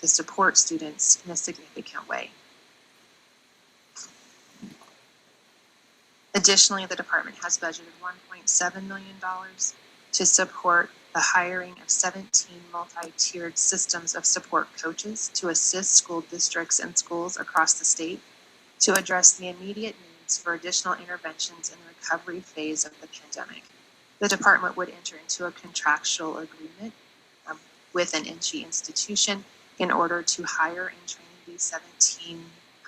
to support students in a significant way. Additionally, the department has budgeted $1.7 million to support the hiring of 17 multi-tiered systems of support coaches to assist school districts and schools across the state to address the immediate needs for additional interventions in the recovery phase of the pandemic. The department would enter into a contractual agreement with an NCHE institution in order to hire and train these 17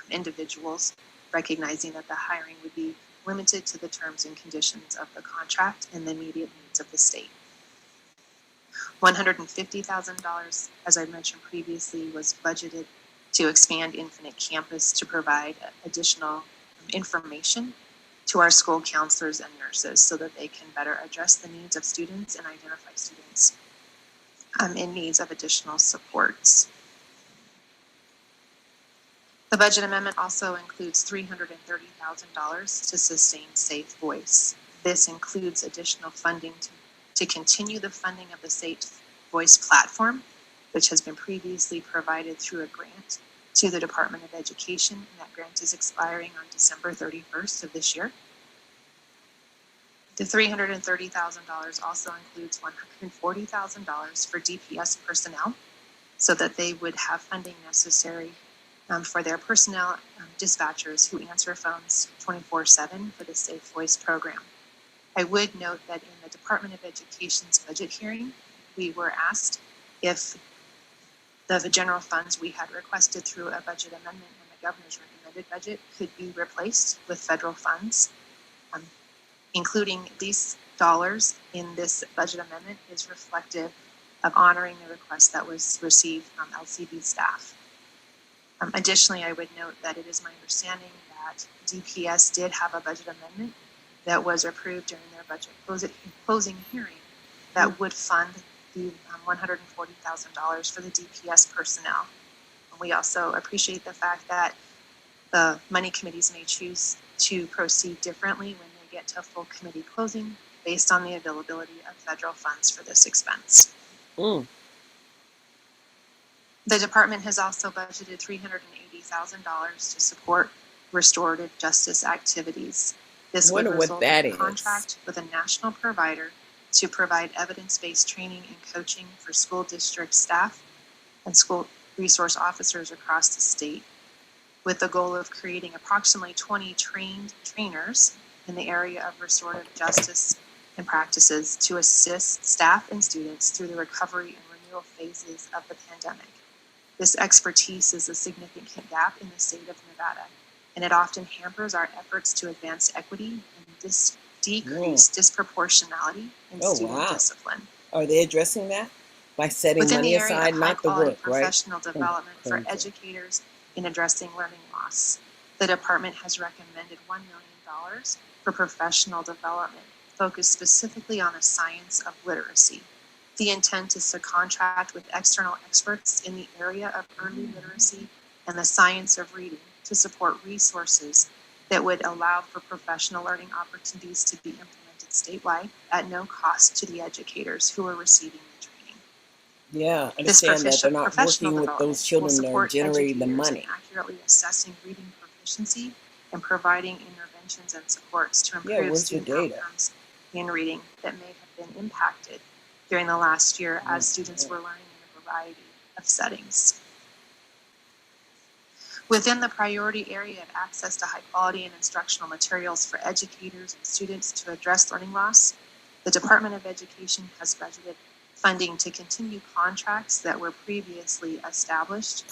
individuals, recognizing that the hiring would be limited to the terms and conditions of the contract and the immediate needs of the state. $150,000, as I mentioned previously, was budgeted to expand Infinite Campus to provide additional information to our school counselors and nurses so that they can better address the needs of students and identify students in needs of additional supports. The budget amendment also includes $330,000 to sustain Safe Voice. This includes additional funding to continue the funding of the Safe Voice platform, which has been previously provided through a grant to the Department of Education, and that grant is expiring on December 31st of this year. The $330,000 also includes $140,000 for DPS personnel so that they would have funding necessary for their personnel dispatchers who answer phones 24/7 for the Safe Voice program. I would note that in the Department of Education's budget hearing, we were asked if the general funds we had requested through a budget amendment in the governor's recommended budget could be replaced with federal funds. Including these dollars in this budget amendment is reflective of honoring the request that was received from LCB staff. Additionally, I would note that it is my understanding that DPS did have a budget amendment that was approved during their budget closing hearing that would fund the $140,000 for the DPS personnel. And we also appreciate the fact that the money committees may choose to proceed differently when they get to full committee closing based on the availability of federal funds for this expense. The department has also budgeted $380,000 to support restorative justice activities. This would result in a contract with a national provider to provide evidence-based training and coaching for school district staff and school resource officers across the state, with the goal of creating approximately 20 trainers in the area of restorative justice and practices to assist staff and students through the recovery and renewal phases of the pandemic. This expertise is a significant gap in the state of Nevada, and it often hampers our efforts to advance equity and decrease disproportionality in student discipline. Are they addressing that? By setting money aside, not the work, right? Professional development for educators in addressing learning loss. The department has recommended $1 million for professional development focused specifically on the science of literacy. The intent is to contract with external experts in the area of early literacy and the science of reading to support resources that would allow for professional learning opportunities to be implemented statewide at no cost to the educators who are receiving the training. Yeah, I understand that they're not working with those children that are generating the money. Accurately assessing reading proficiency and providing interventions and supports to improve student outcomes in reading that may have been impacted during the last year as students were learning in a variety of settings. Within the priority area of access to high quality and instructional materials for educators and students to address learning loss, the Department of Education has budgeted funding to continue contracts that were previously established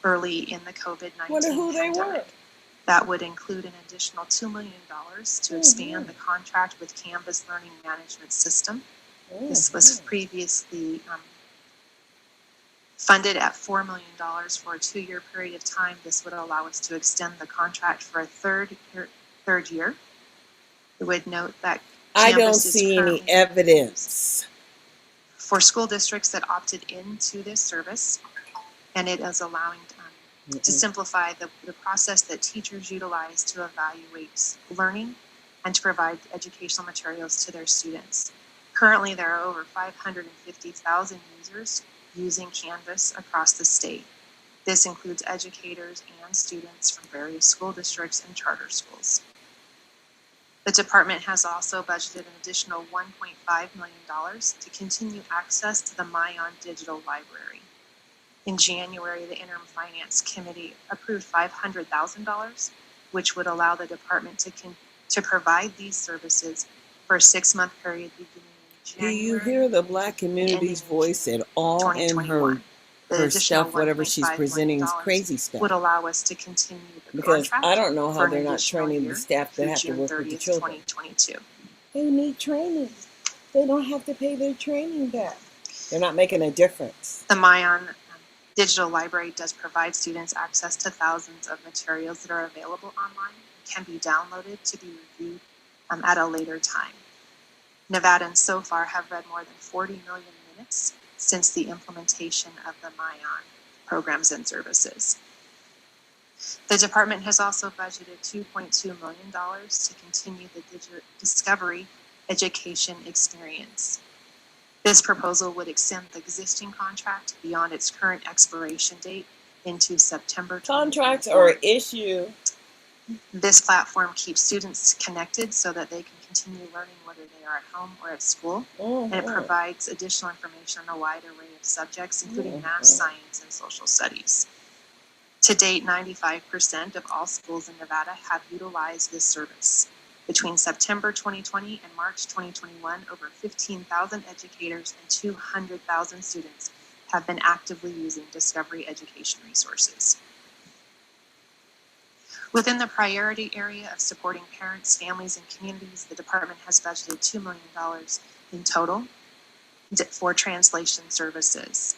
early in the COVID-19 pandemic. That would include an additional $2 million to expand the contract with Canvas Learning Management System. This was previously funded at $4 million for a 2-year period of time. This would allow us to extend the contract for a third year. I would note that I don't see any evidence for school districts that opted into this service, and it is allowing to simplify the process that teachers utilize to evaluate learning and to provide educational materials to their students. Currently, there are over 550,000 users using Canvas across the state. This includes educators and students from various school districts and charter schools. The department has also budgeted an additional $1.5 million to continue access to the MyOn digital library. In January, the Interim Finance Committee approved $500,000, which would allow the department to provide these services for a 6-month period beginning in January. Do you hear the Black community's voice at all in her stuff? Whatever she's presenting is crazy stuff. Would allow us to continue the because contract I don't know how for they're an not additional training year the staff that through have to June work with the 30th, children. 2022. They need training. They don't have to pay their training back. They're not making a difference. The MyOn digital library does provide students access to thousands of materials that are available online and can be downloaded to be reviewed at a later time. Nevadans so far have read more than 40 million minutes since the implementation of the MyOn programs and services. The department has also budgeted $2.2 million to continue the Discovery education experience. This proposal would extend the existing contract beyond its current expiration date into September 2024. Contracts are an issue. This platform keeps students connected so that they can continue learning whether they are at home or at school. And it provides additional information on a wide array of subjects, including math, science, and social studies. To date, 95% of all schools in Nevada have utilized this service. Between September 2020 and March 2021, over 15,000 educators and 200,000 students have been actively using Discovery education resources. Within the priority area of supporting parents, families, and communities, the department has budgeted $2 million in total for translation services.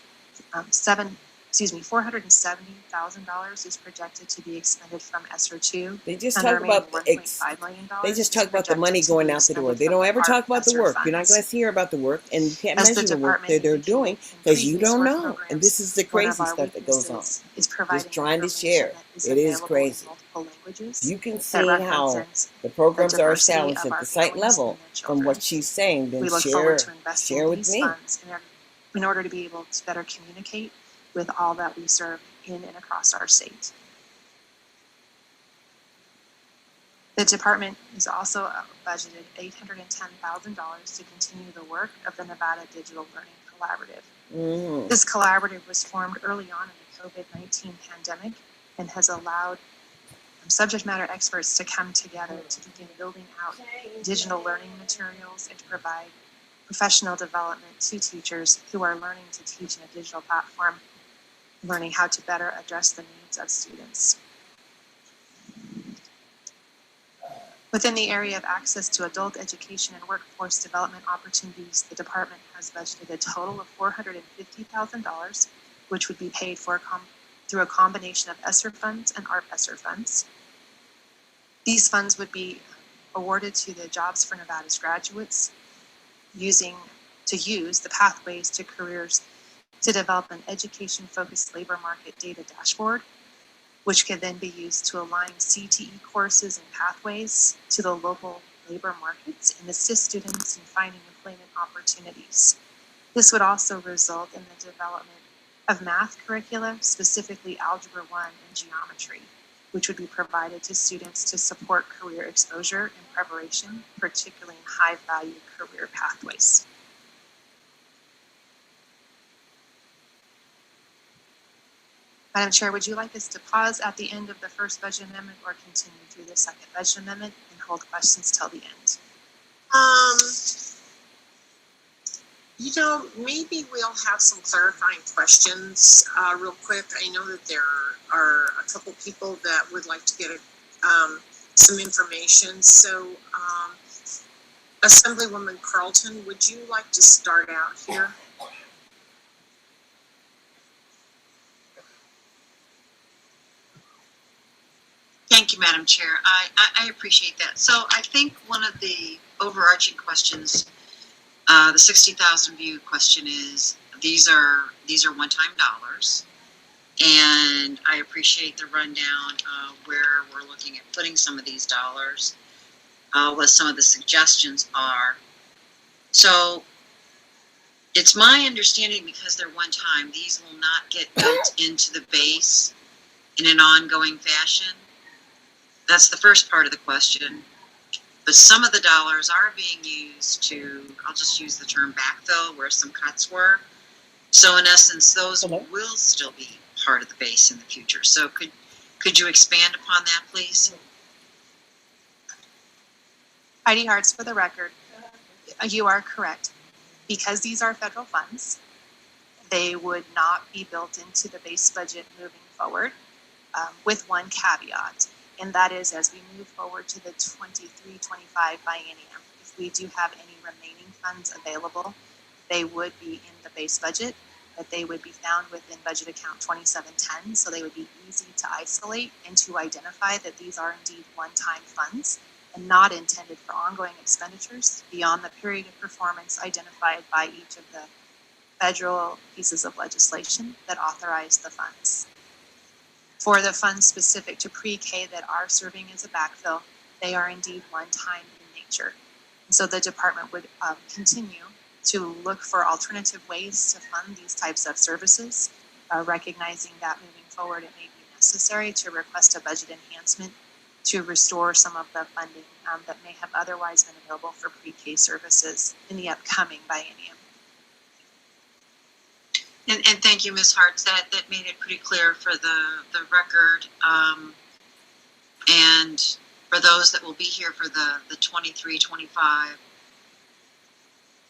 $470,000 is projected to be expended from ESSER 2. They just talk about the money going out the door. They don't ever talk about the work. You're not going to hear about the work, and you can't measure the work that they're doing because you don't know. And this is the crazy stuff that goes on. Just trying to share. It is crazy. You can see how the programs are established at the site level from what she's saying. Then share with me. In order to be able to better communicate with all that we serve in and across our state. The department is also budgeted $810,000 to continue the work of the Nevada Digital Learning Collaborative. This collaborative was formed early on in the COVID-19 pandemic and has allowed subject matter experts to come together to begin building out digital learning materials and to provide professional development to teachers who are learning to teach in a digital platform, learning how to better address the needs of students. Within the area of access to adult education and workforce development opportunities, the department has budgeted a total of $450,000, which would be paid for through a combination of ESSER funds and ARP ESSER funds. These funds would be awarded to the Jobs for Nevada's graduates to use the Pathways to Careers to develop an education-focused labor market data dashboard, which could then be used to align CTE courses and pathways to the local labor markets and assist students in finding employment opportunities. This would also result in the development of math curricula, specifically Algebra 1 and geometry, which would be provided to students to support career exposure and preparation, particularly in high-value career pathways. Madam Chair, would you like us to pause at the end of the first budget amendment or continue through the second budget amendment and hold questions till the end? Maybe we'll have some clarifying questions real quick. I know that there are a couple people that would like to get some information. So, Assemblywoman Carlton, would you like to start out here? Thank you, Madam Chair. I appreciate that. So I think one of the overarching questions, the 60,000 view question is, these are one-time dollars. And I appreciate the rundown of where we're looking at putting some of these dollars, what some of the suggestions are. So It's my understanding, because they're one time, these will not get built into the base in an ongoing fashion. That's the first part of the question. But some of the dollars are being used to, I'll just use the term backfill, where some cuts were. So in essence, those will still be part of the base in the future. So could you expand upon that, please? Heidi Hartz, for the record, you are correct. Because these are federal funds, they would not be built into the base budget moving forward, with one caveat. And that is, as we move forward to the 23-25 biennium, if we do have any remaining funds available, they would be in the base budget, but they would be found within budget account 2710. So they would be easy to isolate and to identify that these are indeed one-time funds and not intended for ongoing expenditures beyond the period of performance identified by each of the federal pieces of legislation that authorize the funds. For the funds specific to pre-K that are serving as a backfill, they are indeed one-time in nature. And so the department would continue to look for alternative ways to fund these types of services, recognizing that moving forward it may be necessary to request a budget enhancement to restore some of the funding that may have otherwise been available for pre-K services in the upcoming biennium. And thank you, Ms. Hartz. That made it pretty clear for the record. And for those that will be here for the 23-25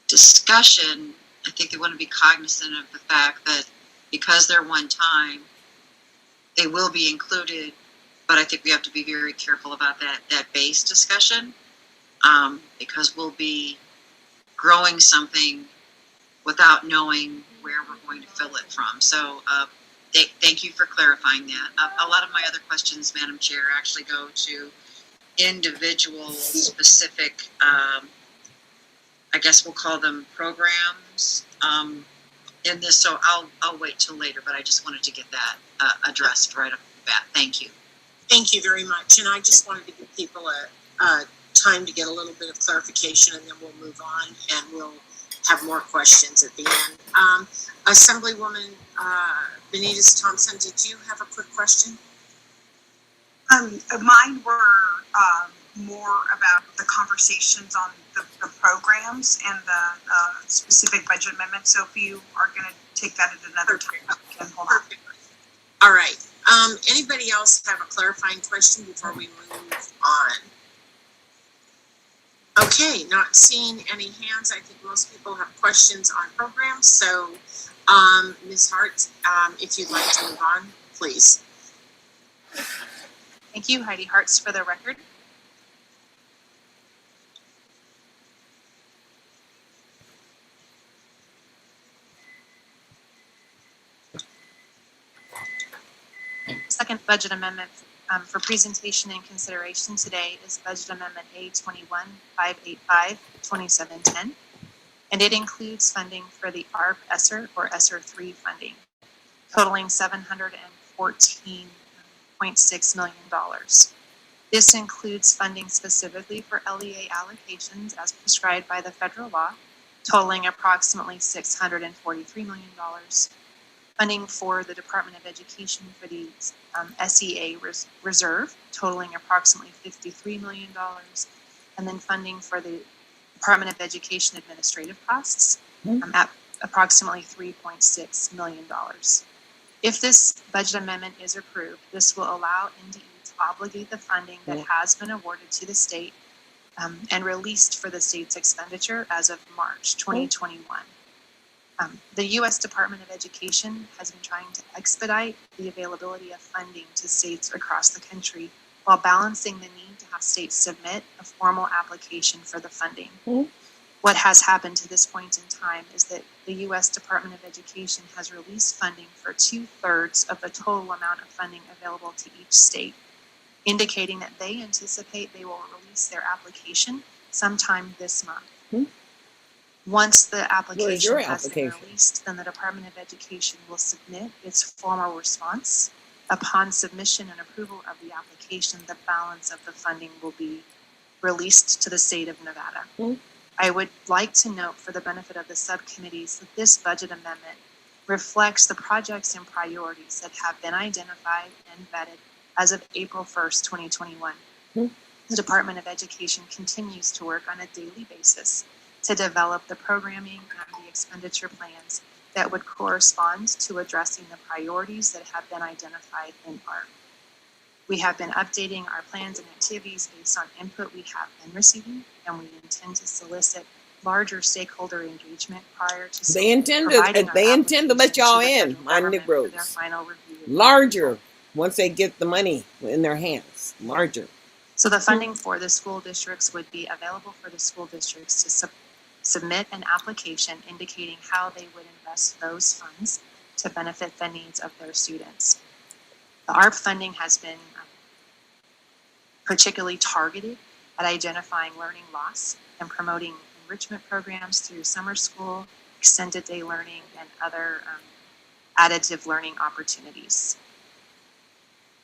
discussion, I think they want to be cognizant of the fact that because they're one time, they will be included, but I think we have to be very careful about that base discussion, because we'll be growing something without knowing where we're going to fill it from. So thank you for clarifying that. A lot of my other questions, Madam Chair, actually go to individual specific, I guess we'll call them programs in this. So I'll wait till later, but I just wanted to get that addressed right off the bat. Thank you. Thank you very much. And I just wanted to give people a time to get a little bit of clarification, and then we'll move on and we'll have more questions at the end. Assemblywoman Denise Thompson, did you have a quick question? Mine were more about the conversations on the programs and the specific budget amendments. So if you are going to take that at another time, then hold on. All right. Anybody else have a clarifying question before we move on? Okay, not seeing any hands. I think most people have questions on programs. So, Ms. Hart, if you'd like to move on, please. Thank you, Heidi Hartz, for the record. Second budget amendment for presentation and consideration today is Budget Amendment A21585 2710, and it includes funding for the ARP ESSER or ESSER 3 funding, totaling $714.6 million. This includes funding specifically for LEA allocations as prescribed by the federal law, totaling approximately $643 million. Funding for the Department of Education for the SEA reserve, totaling approximately $53 million, and then funding for the Department of Education administrative costs at approximately $3.6 million. If this budget amendment is approved, this will allow NDE to obligate the funding that has been awarded to the state and released for the state's expenditure as of March 2021. The U.S. Department of Education has been trying to expedite the availability of funding to states across the country while balancing the need to have states submit a formal application for the funding. What has happened to this point in time is that the U.S. Department of Education has released funding for 2/3 of the total amount of funding available to each state, indicating that they anticipate they will release their application sometime this month. Once the application has been released, then the Department of Education will submit its formal response. Upon submission and approval of the application, the balance of the funding will be released to the state of Nevada. I would like to note for the benefit of the subcommittees that this budget amendment reflects the projects and priorities that have been identified and vetted as of April 1st, 2021. Hmm. The Department of Education continues to work on a daily basis to develop the programming and the expenditure plans that would correspond to addressing the priorities that have been identified in ARP. We have been updating our plans and activities based on input we have been receiving, and we intend to solicit larger stakeholder engagement prior to They intend to let y'all in, my Negroes. Larger, once they get the money in their hands, larger. So the funding for the school districts would be available for the school districts to submit an application indicating how they would invest those funds to benefit the needs of their students. The ARP funding has been particularly targeted at identifying learning loss and promoting enrichment programs through summer school, extended day learning, and other additive learning opportunities.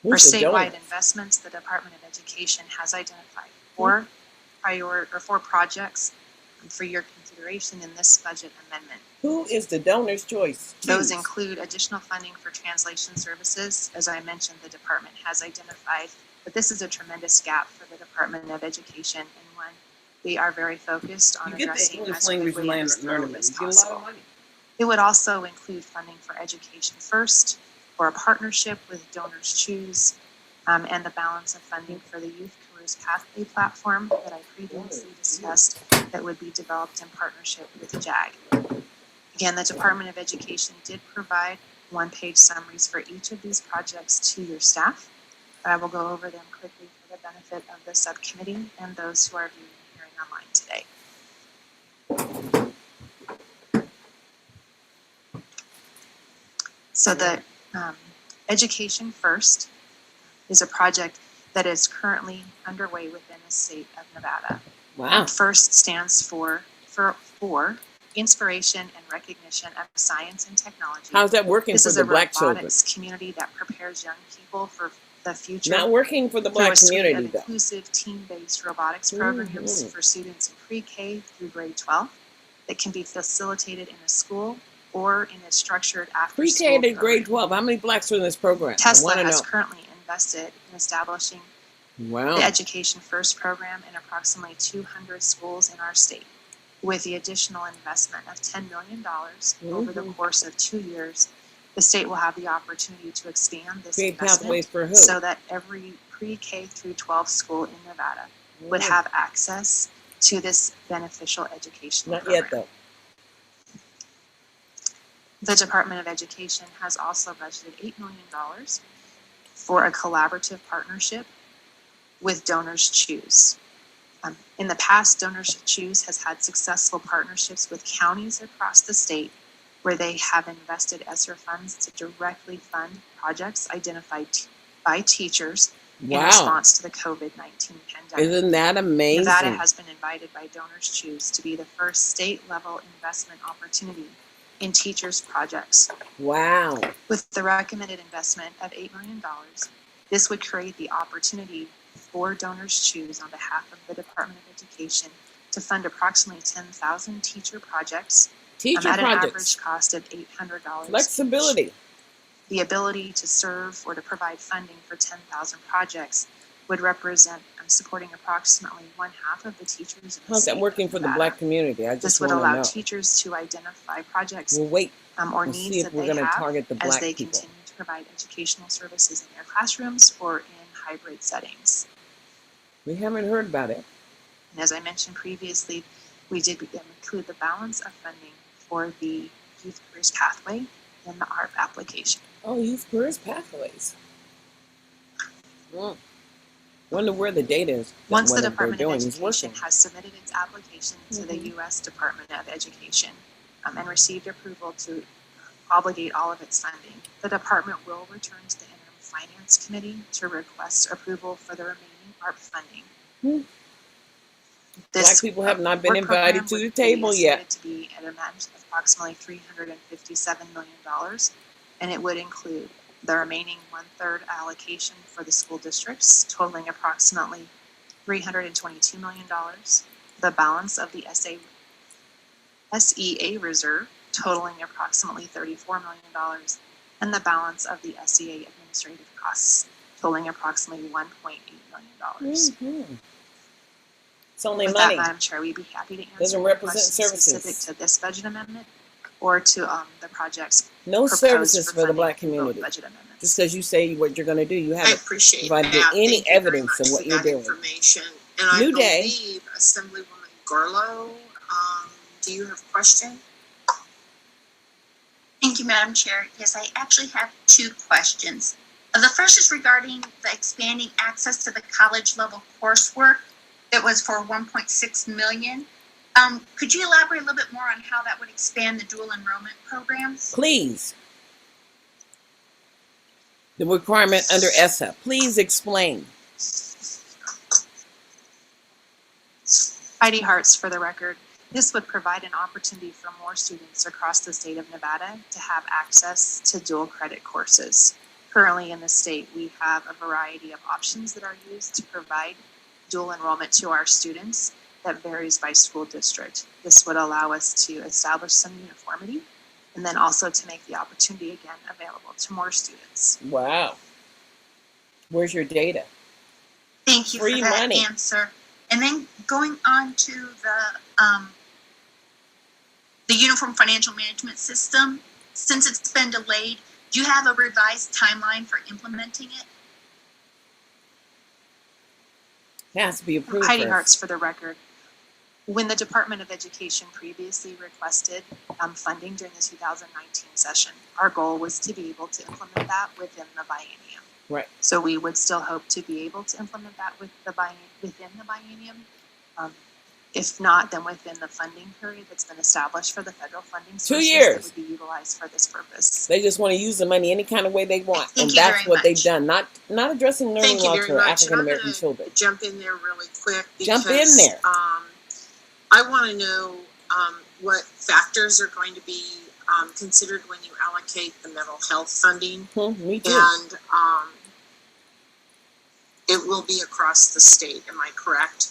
For statewide investments, the Department of Education has identified four projects for your consideration in this budget amendment. Who is the donor's choice? Those include additional funding for translation services. As I mentioned, the department has identified that this is a tremendous gap for the Department of Education, and one we are very focused on addressing as quickly and as thoroughly as possible. It would also include funding for Education First, or a partnership with Donors Choose, and the balance of funding for the Youth Careers Pathway platform that I previously discussed that would be developed in partnership with JAG. Again, the Department of Education did provide one-page summaries for each of these projects to your staff, but I will go over them quickly for the benefit of the subcommittee and those who are viewing and hearing online today. So the Education First is a project that is currently underway within the state of Nevada. Wow. FIRST stands for Inspiration and Recognition of Science and Technology. How's that working for the black children? This is a robotics community that prepares young people for the future. Not working for the black community, though. Inclusive team-based robotics programs for students in pre-K through grade 12 that can be facilitated in a school or in a structured after-school pre-K to grade 12. How many blacks are in this program? Tesla has currently invested in establishing the Education First program in approximately 200 schools in our state. With the additional investment of $10 million over the course of 2 years, the state will have the opportunity to expand this investment so that every pre-K through 12 school in Nevada would have access to this beneficial educational program. Not yet, though. The Department of Education has also budgeted $8 million for a collaborative partnership with Donors Choose. In the past, Donors Choose has had successful partnerships with counties across the state where they have invested ESSER funds to directly fund projects identified by teachers in response to the COVID-19 pandemic. Isn't that amazing? Nevada has been invited by Donors Choose to be the first state-level investment opportunity in teachers' projects. Wow. With the recommended investment of $8 million, this would create the opportunity for Donors Choose on behalf of the Department of Education to fund approximately 10,000 teacher projects at an average cost of $800. Flexibility. Each. The ability to serve or to provide funding for 10,000 projects would represent supporting approximately one-half of the teachers in the state. How's that working for the black community? This would allow teachers to identify projects or needs that they have as they continue to provide educational services in their classrooms or in hybrid settings. We haven't heard about it. And as I mentioned previously, we did include the balance of funding for the Youth Careers Pathway in the ARP application. Oh, Youth Careers Pathways. Wonder where the data is. Once the Department of Education has submitted its application to the U.S. Department of Education and received approval to obligate all of its funding, the department will return to the Interim Finance Committee to request approval for the remaining ARP funding. Black people have not been invited to the table yet. To be at an amount of approximately $357 million, and it would include the remaining 1/3 allocation for the school districts, totaling approximately $322 million, the balance of the SEA reserve totaling approximately $34 million, and the balance of the SEA administrative costs totaling approximately $1.8 million. Mm-hmm. It's only With money. that, Madam Chair, we'd be happy to answer Doesn't any represent questions services. specific to this budget amendment or to the project's No proposed services for the funding Black through both community. budget amendments. Just because you say what you're going to do, you I haven't appreciate provided that. any Thank you very evidence much of what for you're that doing. information. And I New day. believe Assemblywoman Garlow, do you have a question? Thank you, Madam Chair. Yes, I actually have two questions. The first is regarding the expanding access to the college level coursework that was for 1.6 million. Could you elaborate a little bit more on how that would expand the dual enrollment programs? Please. The requirement under ESSA. Please explain. Heidi Hartz for the record. This would provide an opportunity for more students across the state of Nevada to have access to dual credit courses. Currently in the state, we have a variety of options that are used to provide dual enrollment to our students that varies by school district. This would allow us to establish some uniformity and then also to make the opportunity again available to more students. Wow. Where's your data? Thank you Free for that money. answer. And then going on to the Uniform Financial Management System, since it's been delayed, do you have a revised timeline for implementing it? It has to be approved Heidi first. Hartz for the record. When the Department of Education previously requested funding during the 2019 session, our goal was to be able to implement that within the biennium. Right. So we would still hope to be able to implement that within the biennium. If not, then within the funding period that's been established for the federal funding sources 2 years. that would be utilized for this purpose. They just want to use the money any kind of way they want. Thank And you that's very what they've much. done. Not addressing learning Thank you loss very for much. African And I'm American going children. to jump in there really quick because Jump in there. I want to know what factors are going to be considered when you allocate the mental health funding. Me too. And it will be across the state, am I correct?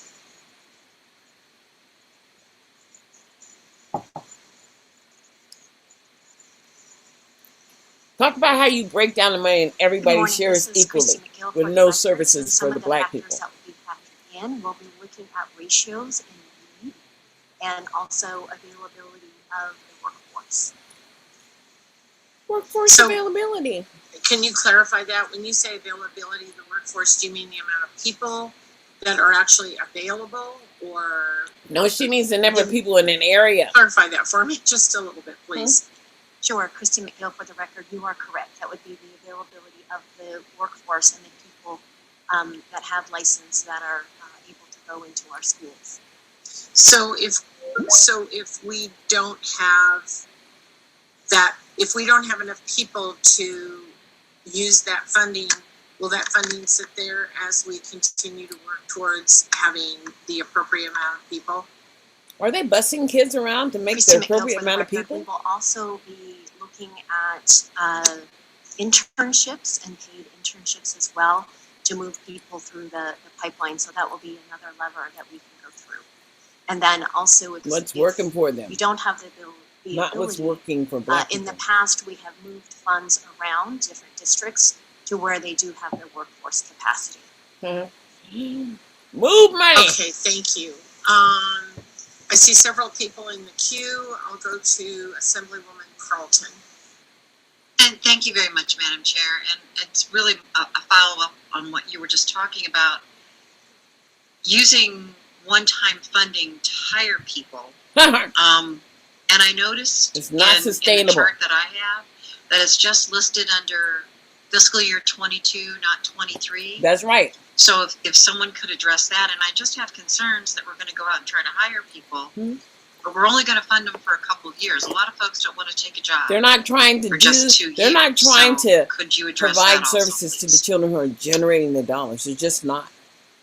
Talk about how you break down the money and everybody Good morning, shares this is equally Christy McGill with for no the services reference. for Some the of Black factors people. that will be factored in, we'll be looking at ratios in need and also availability of the workforce. Workforce So- availability. Can you clarify that? When you say availability of the workforce, do you mean the amount of people that are actually available, or No, she means the number of people in an area. clarify that for me just a little bit, please? Sure, Christy McGill for the record, you are correct. That would be the availability of the workforce and the people that have license that are able to go into our schools. So if we don't have that, if we don't have enough people to use that funding, will that funding sit there as we continue to work towards having the appropriate amount of people? Are they busing kids around to make Christy the McGill appropriate for the amount of record, people? we will also be looking at internships and paid internships as well to move people through the pipeline. So that will be another lever that we can go through. And then also, What's if working for them? you don't have the Not what's ability, working for Black in the people. past, we have moved funds around different districts to where they do have their workforce capacity. Move money. Okay, thank you. I see several people in the queue. I'll go to Assemblywoman Carlton. And thank you very much, Madam Chair. And it's really a follow-up on what you were just talking about. Using one-time funding to hire people. And I noticed It's not in sustainable. the chart that I have that it's just listed under fiscal year 22, not 23. That's right. So if someone could address that, and I just have concerns that we're going to go out and try to hire people, but we're only going to fund them for a couple of years. A lot of folks don't want to take a job. They're not trying to for just 2 years. They're not trying So to could you address that provide also, services to the please? children who are generating the dollars. They're just not.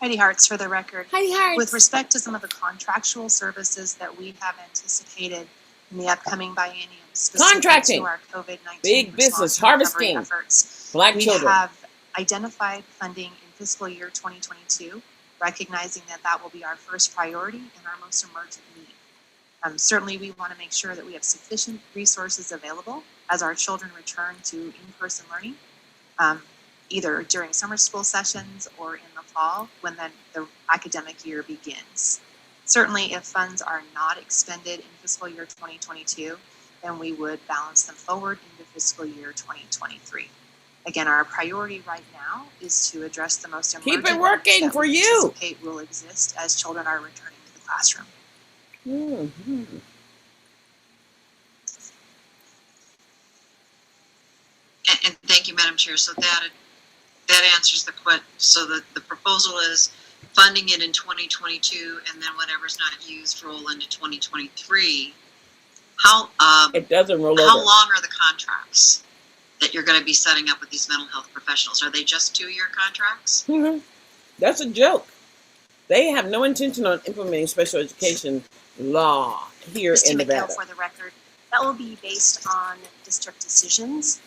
Heidi Hartz for the record. Heidi Hartz. With respect to some of the contractual services that we have anticipated in the upcoming biennium, specific Contracting. to our COVID-19 Big business, response and recovery harvesting. efforts, Black we children. have identified funding in fiscal year 2022 recognizing that that will be our first priority and our most emergent need. Certainly, we want to make sure that we have sufficient resources available as our children return to in-person learning, either during summer school sessions or in the fall when the academic year begins. Certainly, if funds are not expended in fiscal year 2022, then we would balance them forward into fiscal year 2023. Again, our priority right now is to address the most emergent Keep it working needs that for we you. anticipate will exist as children are returning to the classroom. Mm-hmm. And thank you, Madam Chair. So that answers the question. So the proposal is funding it in 2022, and then whatever's not used roll into 2023. It doesn't roll How over. long are the contracts that you're going to be setting up with these mental health professionals? Are they just 2-year contracts? Mm-hmm. That's a joke. They have no intention on implementing special education law here in Nevada. For the record, that will be based on district decisions.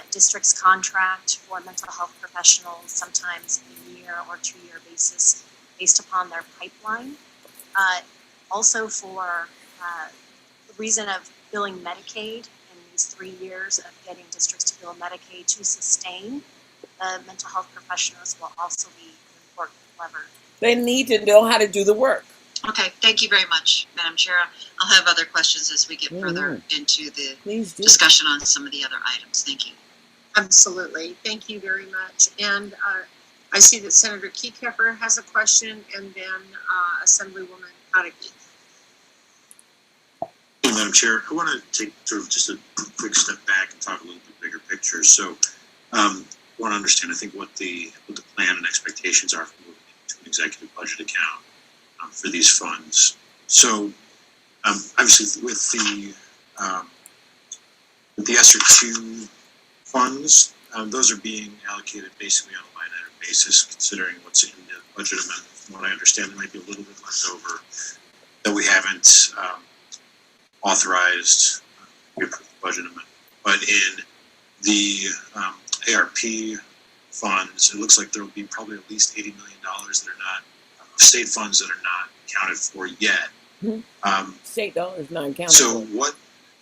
Districts contract for mental health professionals sometimes a year or 2-year basis based upon their pipeline. Also for the reason of billing Medicaid in these 3 years of getting districts to bill Medicaid to sustain mental health professionals will also be an important lever. They need to know how to do the work. Okay, thank you very much, Madam Chair. I'll have other questions as we get further into the Please do. discussion on some of the other items. Thank you. Absolutely. Thank you very much. And I see that Senator Kekeffer has a question, and then Assemblywoman Kadeki. Hey, Madam Chair, I want to take sort of just a quick step back and talk a little bit bigger picture. So I want to understand, I think, what the plan and expectations are for moving into an executive budget account for these funds. So obviously with the ESSER 2 funds, those are being allocated basically on a line item basis, considering what's in the budget amendment. From what I understand, there might be a little bit left over that we haven't authorized the budget amendment. But in the ARP funds, it looks like there will be probably at least $80 million that are not state funds that are not accounted for yet. State dollars not accounted So for. what?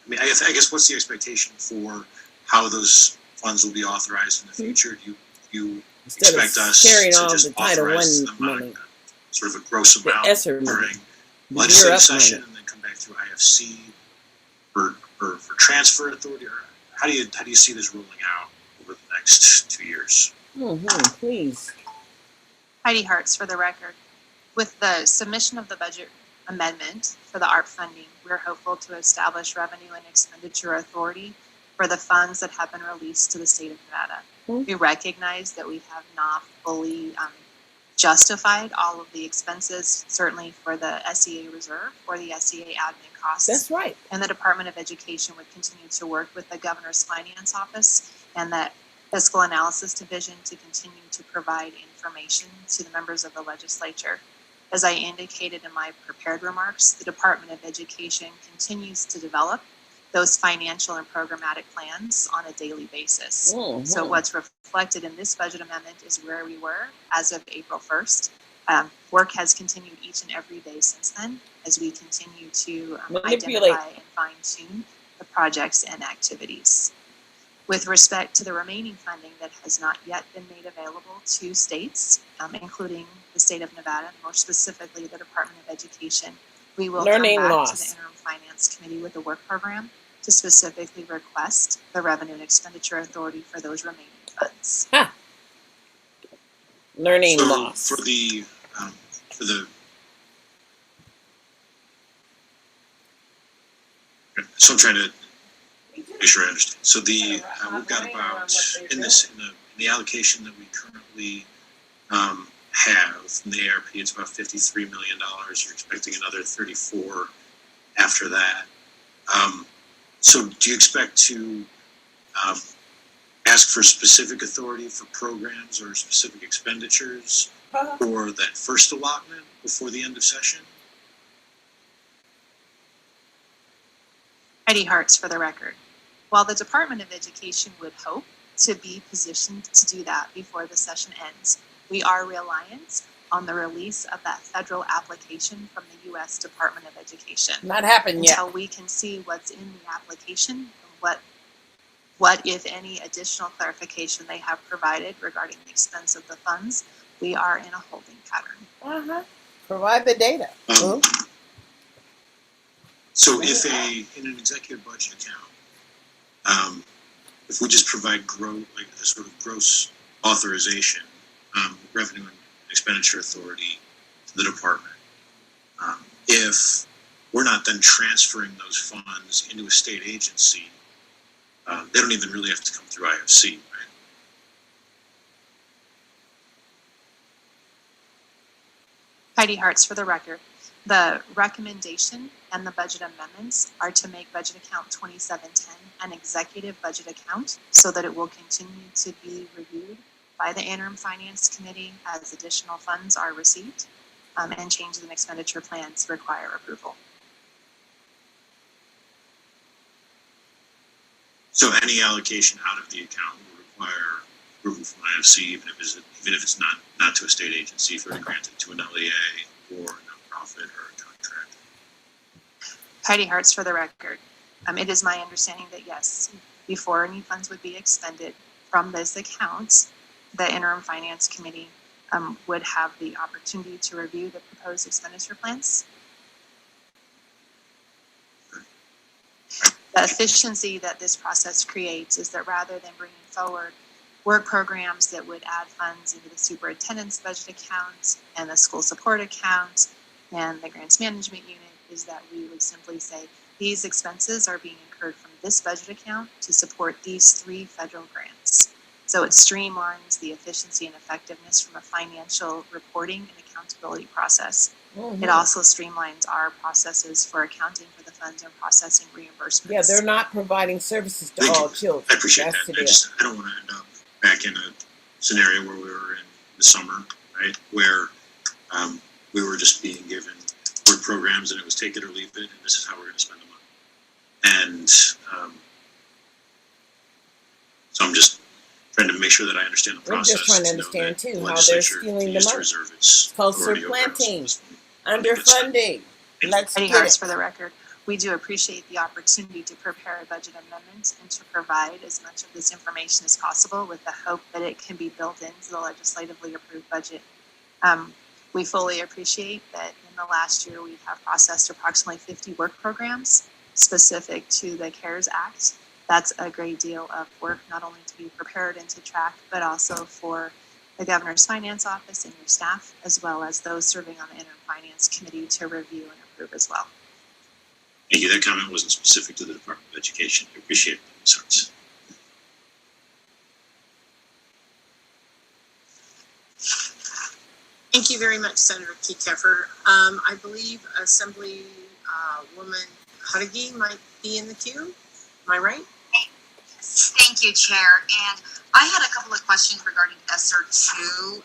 I mean, I guess what's the expectation for how those funds will be authorized in the future? Do you Instead expect of us carrying to on just the Title authorize I them on money, a sort of a gross the amount ESSER money, during the legislative year up session money? and then come back through IFC for transfer authority? Or how do you see this rolling out over the next 2 years? Please. Heidi Hartz for the record. With the submission of the budget amendment for the ARP funding, we're hopeful to establish revenue and expenditure authority for the funds that have been released to the state of Nevada. We recognize that we have not fully justified all of the expenses, certainly for the SEA reserve or the SEA admin costs. That's right. And the Department of Education would continue to work with the Governor's Finance Office and the Fiscal Analysis Division to continue to provide information to the members of the legislature. As I indicated in my prepared remarks, the Department of Education continues to develop those financial and programmatic plans on a daily basis. So what's reflected in this budget amendment is where we were as of April 1st. Work has continued each and every day since then as we continue to identify and fine-tune the projects and activities. With respect to the remaining funding that has not yet been made available to states, including the state of Nevada, more specifically the Department of Education, we will come back to the Interim Finance Committee with a work program to specifically request the Revenue and Expenditure Authority for those remaining funds. Learning So loss. for the so I'm trying to make sure I understand. So the we've got about in the allocation that we currently have in the ARP, it's about $53 million. You're expecting another 34 after that. So do you expect to ask for specific authority for programs or specific expenditures for that first allotment before the end of session? Heidi Hartz for the record. While the Department of Education would hope to be positioned to do that before the session ends, we are reliant on the release of that federal application from the U.S. Department of Education. Not happened yet. Until we can see what's in the application, and what, if any, additional clarification they have provided regarding the expense of the funds, we are in a holding pattern. Provide the data. So if in an executive budget account, if we just provide like a sort of gross authorization, revenue and expenditure authority to the department, if we're not then transferring those funds into a state agency, they don't even really have to come through IFC, right? Heidi Hartz, for the record, the recommendation and the budget amendments are to make budget account 2710 an executive budget account so that it will continue to be reviewed by the interim finance committee as additional funds are received, and changes in expenditure plans require approval. So any allocation out of the account will require approval from IFC, even if it's not to a state agency, if it's granted to an LEA or a nonprofit or a contract. Heidi Hartz, for the record, it is my understanding that yes, before any funds would be expended from this account, the interim finance committee would have the opportunity to review the proposed expenditure plans. The efficiency that this process creates is that rather than bringing forward work programs that would add funds into the superintendent's budget account and the school support account and the grants management unit, is that we would simply say these expenses are being incurred from this budget account to support these 3 federal grants. So it streamlines the efficiency and effectiveness from a financial reporting and accountability process. It also streamlines our processes for accounting for the funds and processing reimbursements. Yeah, they're not providing services to all children. I appreciate that. I don't want to end up back in a scenario where we were in the summer, right, where we were just being given work programs and it was take it or leave it, and this is how we're going to spend the money. And so I'm just trying to make sure that I understand the process. We're just trying to understand too how they're stealing the money. It's called supplanting, underfunding. Let's Heidi get Hartz, it. for the record, we do appreciate the opportunity to prepare a budget amendment and to provide as much of this information as possible with the hope that it can be built into the legislatively approved budget. We fully appreciate that in the last year we have processed approximately 50 work programs specific to the CARES Act. That's a great deal of work, not only to be prepared and to track, but also for the governor's finance office and your staff, as well as those serving on the interim finance committee to review and approve as well. Thank you. That comment wasn't specific to the Department of Education. I appreciate it, Ms. Hartz. Thank you very much, Senator Keffer. I believe Assembly Woman Hudagi might be in the queue. Am I right? Thank you, Chair. And I had a couple of questions regarding ESSER 2.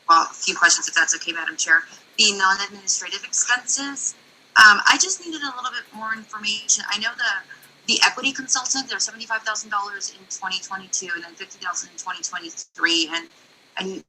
Well, a few questions, if that's okay, Madam Chair. The non-administrative expenses. I just needed a little bit more information. I know the equity consultant, there's $75,000 in 2022 and then $50,000 in 2023. And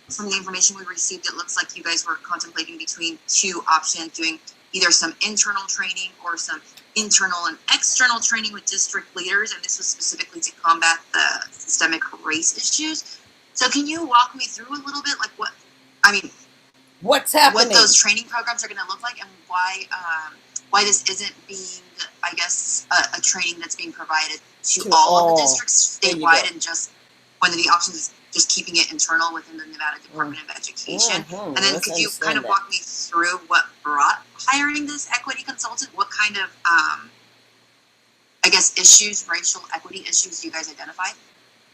from the information we received, it looks like you guys were contemplating between 2 options, doing either some internal training or some internal and external training with district leaders, and this was specifically to combat the systemic race issues. So can you walk me through a little bit, like what's happening, what those training programs are going to look like, and why this isn't being, I guess, a training that's being provided to all of the districts statewide, and just one of the options is just keeping it internal within the Nevada Department of Education. And then could you kind of walk me through what brought hiring this equity consultant? What kind of, I guess, issues, racial equity issues you guys identified?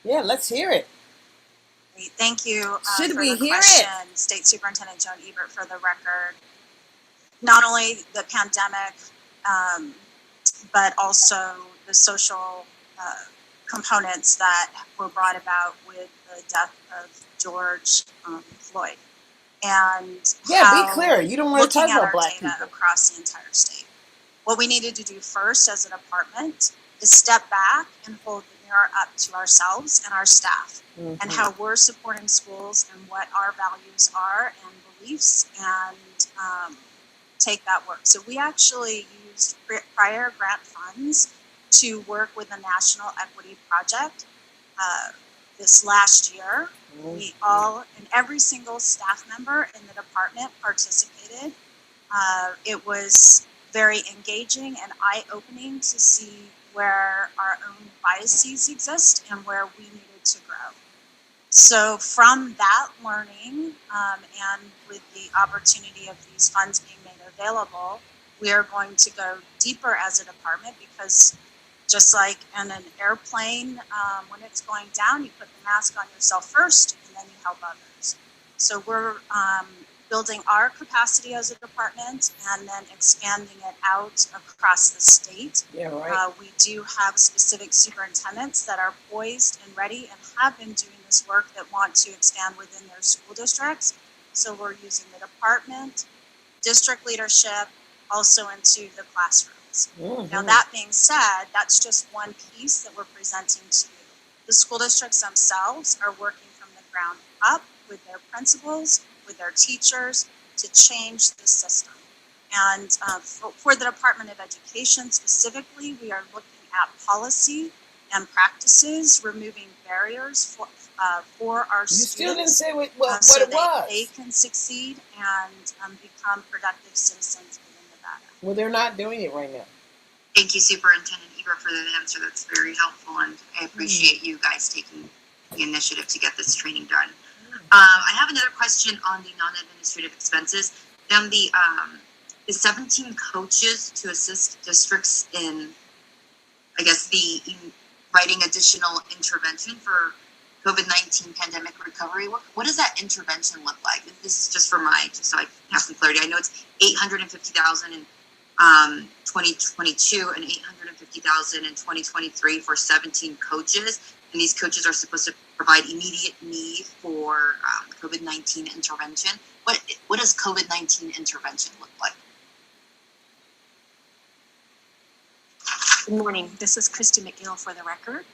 Yeah, let's hear it. Great. Thank you Should for we the hear question, State Superintendent Joan Ebert, for the record. Not only the pandemic, but also the social components that were brought about with the death of George Floyd. And be clear, you don't want to talk about Black people across the entire state. What we needed to do first as a department is step back and hold the mirror up to ourselves and our staff and how we're supporting schools and what our values are and beliefs, and take that work. So we actually used prior grant funds to work with the National Equity Project this last year. We all, and every single staff member in the department participated. It was very engaging and eye-opening to see where our own biases exist and where we needed to grow. So from that learning, and with the opportunity of these funds being made available, we are going to go deeper as a department, because just like in an airplane, when it's going down, you put the mask on yourself first and then you help others. So we're building our capacity as a department and then expanding it out across the state. Yeah, right. We do have specific superintendents that are poised and ready and have been doing this work that want to expand within their school districts. So we're using the department, district leadership, also into the classrooms. Now, that being said, that's just one piece that we're presenting to you. The school districts themselves are working from the ground up with their principals, with their teachers, to change the system. And for the Department of Education specifically, we are looking at policy and practices, removing barriers for our students. You still didn't say what so it was. They can succeed and become productive citizens within Nevada. Well, they're not doing it right now. Thank you, Superintendent Eber, for that answer. That's very helpful, and I appreciate you guys taking the initiative to get this training done. I have another question on the non-administrative expenses. Then the 17 coaches to assist districts in, I guess, in writing additional intervention for COVID-19 pandemic recovery. What does that intervention look like? This is just so I have some clarity. I know it's $850,000 in 2022 and $850,000 in 2023 for 17 coaches. And these coaches are supposed to provide immediate need for COVID-19 intervention. What does COVID-19 intervention look like? Good morning. This is Christy McGill for the record.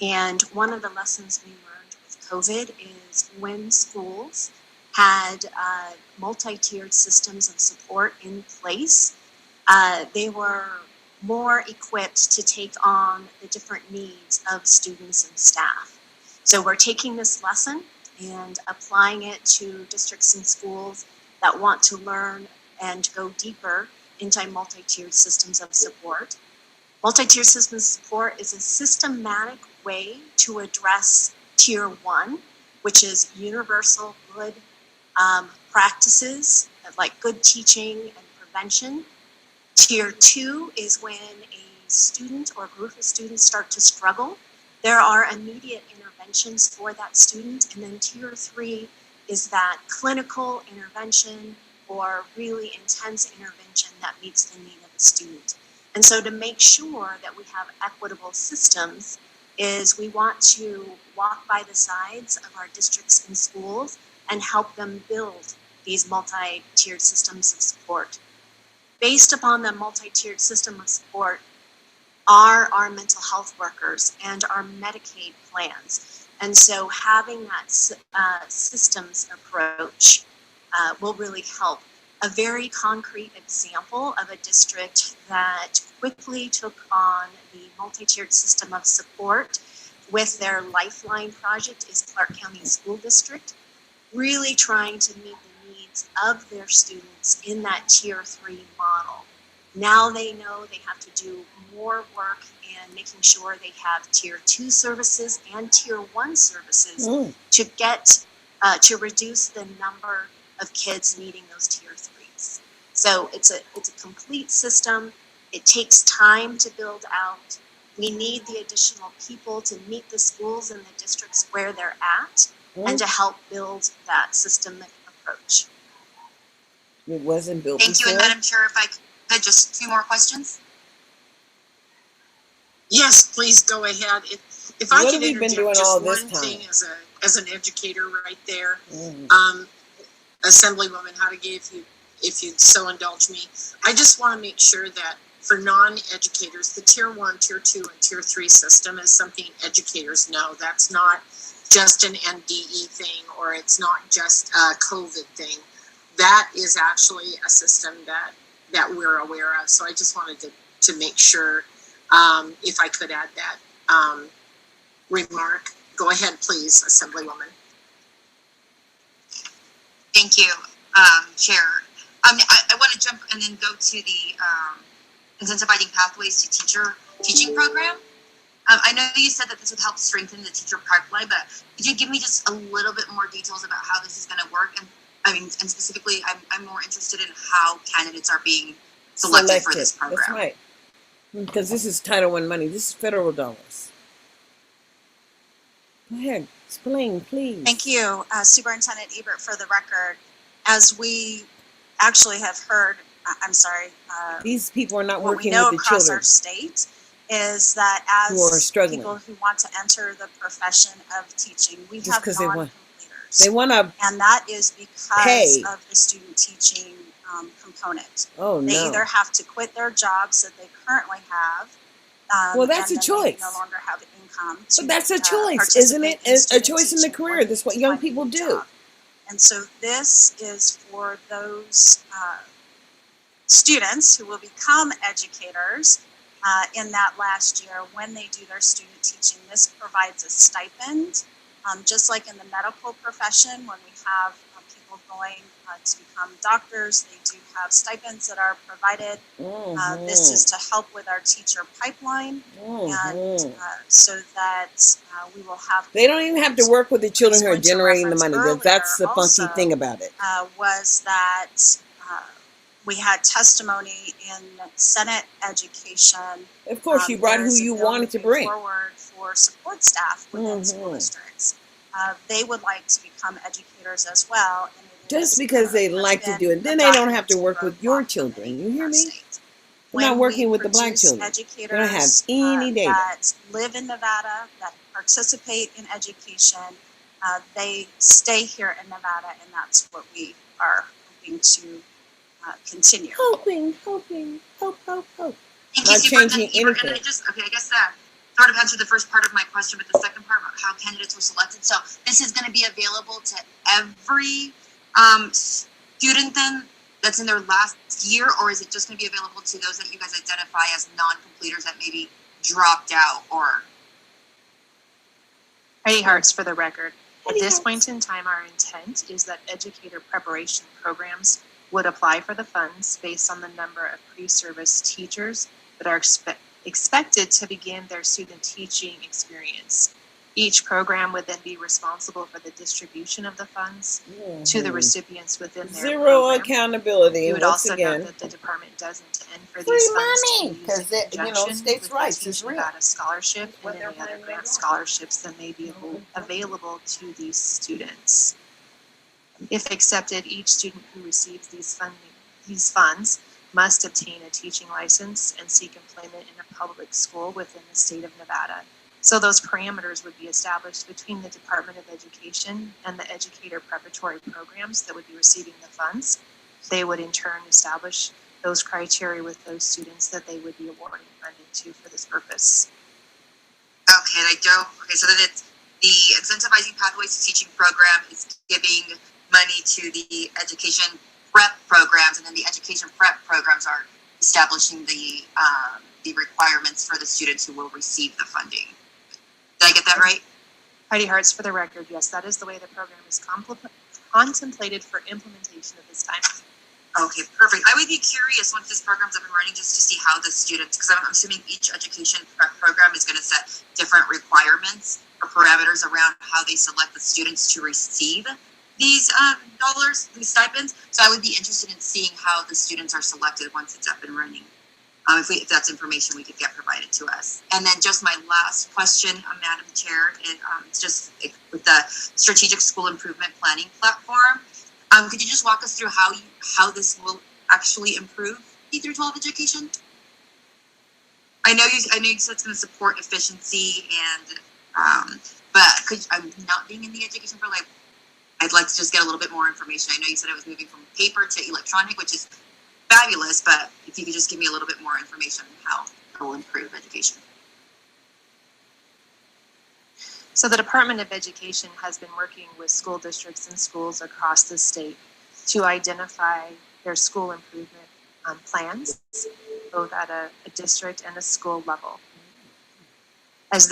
And one of the lessons we learned with COVID is when schools had multi-tiered systems of support in place, they were more equipped to take on the different needs of students and staff. So we're taking this lesson and applying it to districts and schools that want to learn and go deeper into multi-tiered systems of support. Multi-tiered systems of support is a systematic way to address tier 1, which is universal good practices like good teaching and prevention. Tier 2 is when a student or group of students start to struggle. There are immediate interventions for that student. And then tier 3 is that clinical intervention or really intense intervention that meets the need of the student. And so to make sure that we have equitable systems is we want to walk by the sides of our districts and schools and help them build these multi-tiered systems of support. Based upon the multi-tiered system of support are our mental health workers and our Medicaid plans. And so having that systems approach will really help. A very concrete example of a district that quickly took on the multi-tiered system of support with their Lifeline project is Clark County School District, really trying to meet the needs of their students in that tier 3 model. Now they know they have to do more work in making sure they have tier 2 services and tier 1 services to get to reduce the number of kids needing those tier 3s. So it's a complete system. It takes time to build out. We need the additional people to meet the schools and the districts where they're at and to help build that systemic approach. It wasn't built Thank you, and Madam Chair, if I could just 2 more questions. Yes, please go ahead. If I What could have we been interject doing just all one this time? thing as an educator right there, Assemblywoman Howdy, if you'd so indulge me, I just want to make sure that for non-educators, the tier 1, tier 2, and tier 3 system is something educators know. That's not just an NDE thing, or it's not just a COVID thing. That is actually a system that we're aware of. So I just wanted to make sure, if I could add that remark. Go ahead, please, Assemblywoman. Thank you, Chair. I want to jump and then go to the incentivizing pathways to teaching program. I know you said that this would help strengthen the teacher pipeline, but could you give me just a little bit more details about how this is going to work? And specifically, I'm more interested in how candidates are being selected for this program. That's right. Because this is Title I money. This is federal dollars. Go ahead, explain, please. Thank you, Superintendent Ebert, for the record. As we actually have heard, these people are not what working we know with the across children our state is that who are as struggling. people who want to enter the profession of teaching, we Just have 'cause they want- non-completers. They want to And that is because pay. of the student teaching component. Oh, They no. either have to quit their jobs that they currently have. Well, that's and a then choice. They no longer have income. But that's a choice, participate isn't it? in A student choice in the teaching career. or That's what to young find a people new do. job. And so this is for those students who will become educators in that last year when they do their student teaching. This provides a stipend, just like in the medical profession when we have people going to become doctors, they do have stipends that are provided. This is to help with our teacher pipeline and so that we will have. They don't even have to work with the children who are generating the money. Earlier, That's the funky also, thing about it. Was that we had testimony in Senate Education. Of course, you brought who you wanted to bring. Forward for support staff within school districts. They would like to become educators as well. And Just because they like to do it, then they don't have to work with your children. You hear me? They're not working with the black children. They don't have any data. That live in Nevada, that participate in education, they stay here in Nevada, and that's what we are hoping to continue. Hoping, hope. Thank Not you, changing Superintendent Ebert. anything. And I guess that sort of answered the first part of my question, but the second part about how candidates were selected. So this is going to be available to every student then that's in their last year, or is it just going to be available to those that you guys identify as non-completers that maybe dropped out or? Heidi Hartz for the record. At this point in time, our intent is that educator preparation programs would apply for the funds based on the number of pre-service teachers that are expected to begin their student teaching experience. Each program would then be responsible for the distribution of the funds to the recipients within their Zero program. accountability. You would Once also again, note that the department does intend for free these funds money, to be used 'cause in it, conjunction states' with rights the is Teach real. Nevada Scholarship and any other grant scholarships that may be available to these students. If accepted, each student who receives these funds must obtain a teaching license and seek employment in a public school within the state of Nevada. So those parameters would be established between the Department of Education and the educator preparatory programs that would be receiving the funds. They would in turn establish those criteria with those students that they would be awarding funding to for this purpose. Okay, so then it's the Incentivizing Pathways to Teaching program is giving money to the education prep programs, and then the education prep programs are establishing the requirements for the students who will receive the funding. Did I get that right? Heidi Hartz for the record, yes, that is the way the program is contemplated for implementation at this time. Okay, perfect. I would be curious once this program's up and running just to see how the students, because I'm assuming each education prep program is going to set different requirements or parameters around how they select the students to receive these dollars, these stipends. So I would be interested in seeing how the students are selected once it's up and running. If that's information we could get provided to us. And then just my last question, Madam Chair, it's just with the Strategic School Improvement Planning Platform. Could you just walk us through how this will actually improve K-12 education? I know you said it's going to support efficiency and, but I'm not being in the education for I'd like to just get a little bit more information. I know you said it was moving from paper to electronic, which is fabulous, but if you could just give me a little bit more information on how it will improve education. So the Department of Education has been working with school districts and schools across the state to identify their school improvement plans, both at a district and a school level. As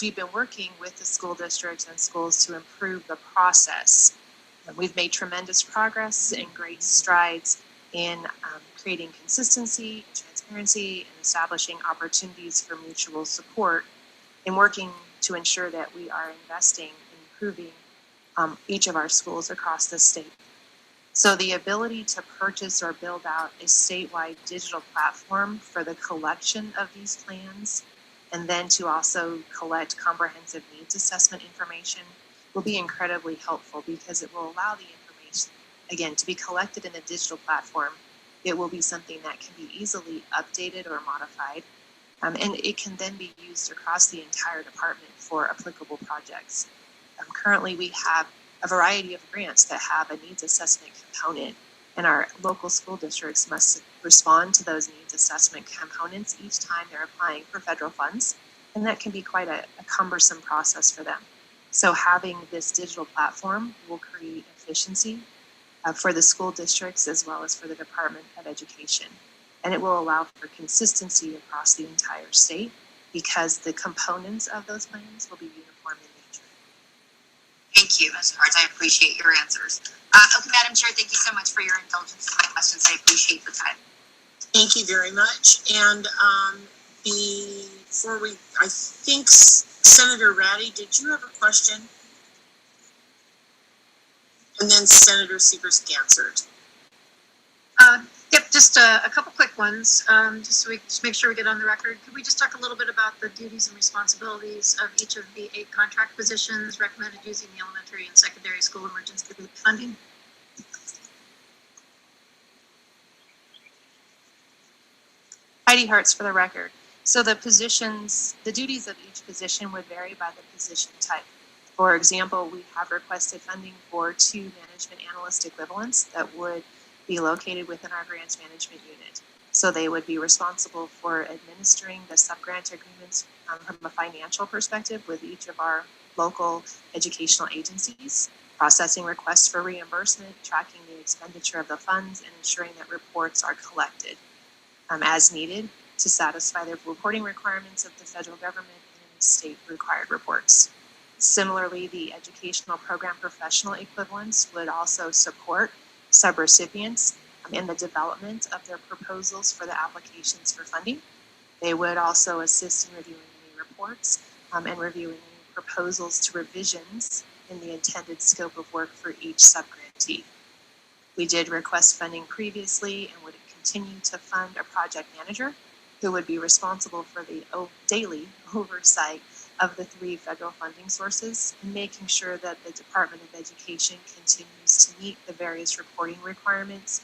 we've been working with the school districts and schools to improve the process, we've made tremendous progress and great strides in creating consistency, transparency, and establishing opportunities for mutual support in working to ensure that we are investing in improving each of our schools across the state. So the ability to purchase or build out a statewide digital platform for the collection of these plans, and then to also collect comprehensive needs assessment information, will be incredibly helpful because it will allow the information, again, to be collected in a digital platform. It will be something that can be easily updated or modified, and it can then be used across the entire department for applicable projects. Currently, we have a variety of grants that have a needs assessment component, and our local school districts must respond to those needs assessment components each time they're applying for federal funds, and that can be quite a cumbersome process for them. So having this digital platform will create efficiency for the school districts as well as for the Department of Education, and it will allow for consistency across the entire state because the components of those plans will be uniform in nature. Thank you, Ms. Hartz. I appreciate your answers. Okay, Madam Chair, thank you so much for your indulgence in my questions. I appreciate the time. Thank you very much. And before I think Senator Ratty, did you have a question? And then Senator Seegers-Gansert. Yep, just a couple quick ones, just so we just make sure we get on the record. Could we just talk a little bit about the duties and responsibilities of each of the 8 contract positions recommended using the elementary and secondary school emergency relief funding? Heidi Hartz for the record. So the duties of each position would vary by the position type. For example, we have requested funding for 2 management analyst equivalents that would be located within our grants management unit. So they would be responsible for administering the subgrant agreements from a financial perspective with each of our local educational agencies, processing requests for reimbursement, tracking the expenditure of the funds, and ensuring that reports are collected as needed to satisfy the reporting requirements of the federal government and any state required reports. Similarly, the educational program professional equivalents would also support subrecipients in the development of their proposals for the applications for funding. They would also assist in reviewing any reports and reviewing any proposals to revisions in the intended scope of work for each subgrantee. We did request funding previously and would continue to fund a project manager who would be responsible for the daily oversight of the 3 federal funding sources and making sure that the Department of Education continues to meet the various reporting requirements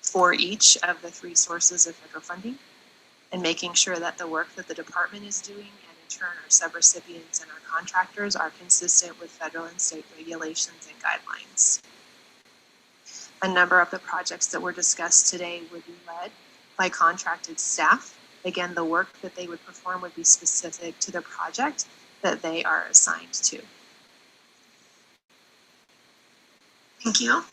for each of the 3 sources of federal funding, and making sure that the work that the department is doing and in turn our subrecipients and our contractors are consistent with federal and state regulations and guidelines. A number of the projects that were discussed today would be led by contracted staff. Again, the work that they would perform would be specific to the project that they are assigned to. Thank you.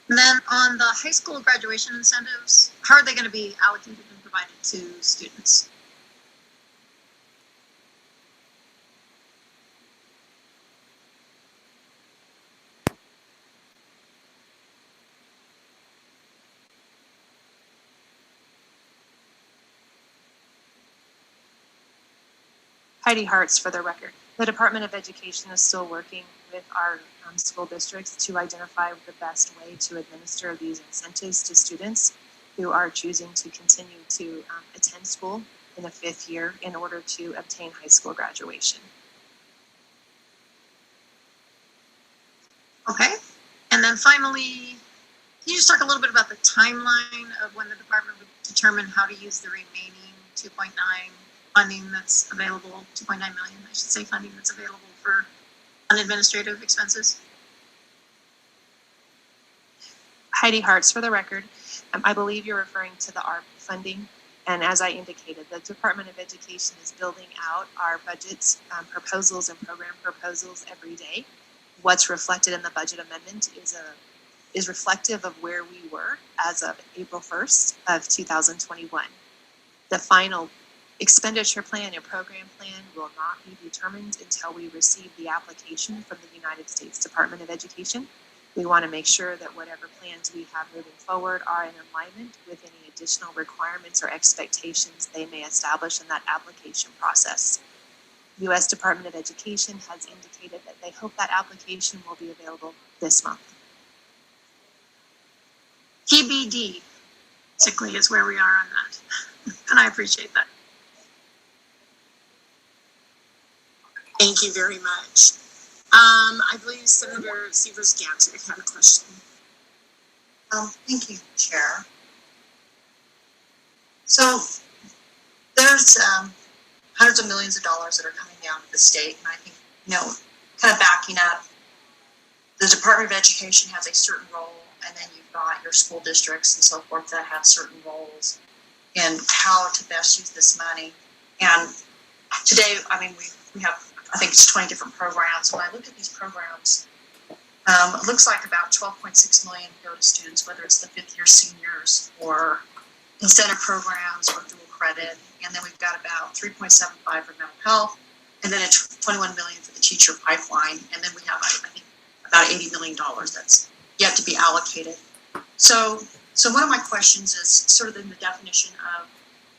And then on the high school graduation incentives, how are they going to be allocated and provided to students? Heidi Hartz for the record. The Department of Education is still working with our school districts to identify the best way to administer these incentives to students who are choosing to continue to attend school in the 5th year in order to obtain high school graduation. Okay. And then finally, can you just talk a little bit about the timeline of when the department would determine how to use the remaining 2.9 funding that's available, 2.9 million, I should say, funding that's available for unadministrative expenses? Heidi Hartz for the record. I believe you're referring to the ARP funding. And as I indicated, the Department of Education is building out our budgets, proposals and program proposals every day. What's reflected in the budget amendment is reflective of where we were as of April 1st of 2021. The final expenditure plan and program plan will not be determined until we receive the application from the United States Department of Education. We want to make sure that whatever plans we have moving forward are in alignment with any additional requirements or expectations they may establish in that application process. U.S. Department of Education has indicated that they hope that application will be available this month. TBD, basically, is where we are on that. And I appreciate that. Thank you very much. I believe Senator Severs-Gansert had a question. Thank you, Chair. So there's hundreds of millions of dollars that are coming down to the state, and I think, kind of backing up, the Department of Education has a certain role, and then you've got your school districts and so forth that have certain roles in how to best use this money. And today, we have, I think it's 20 different programs. When I look at these programs, it looks like about 12.6 million go to students, whether it's the fifth year seniors or incentive programs or dual credit. And then we've got about 3.75 for mental health, and then 21 million for the teacher pipeline. And then we have, I think, about $80 million that's yet to be allocated. So one of my questions is sort of in the definition of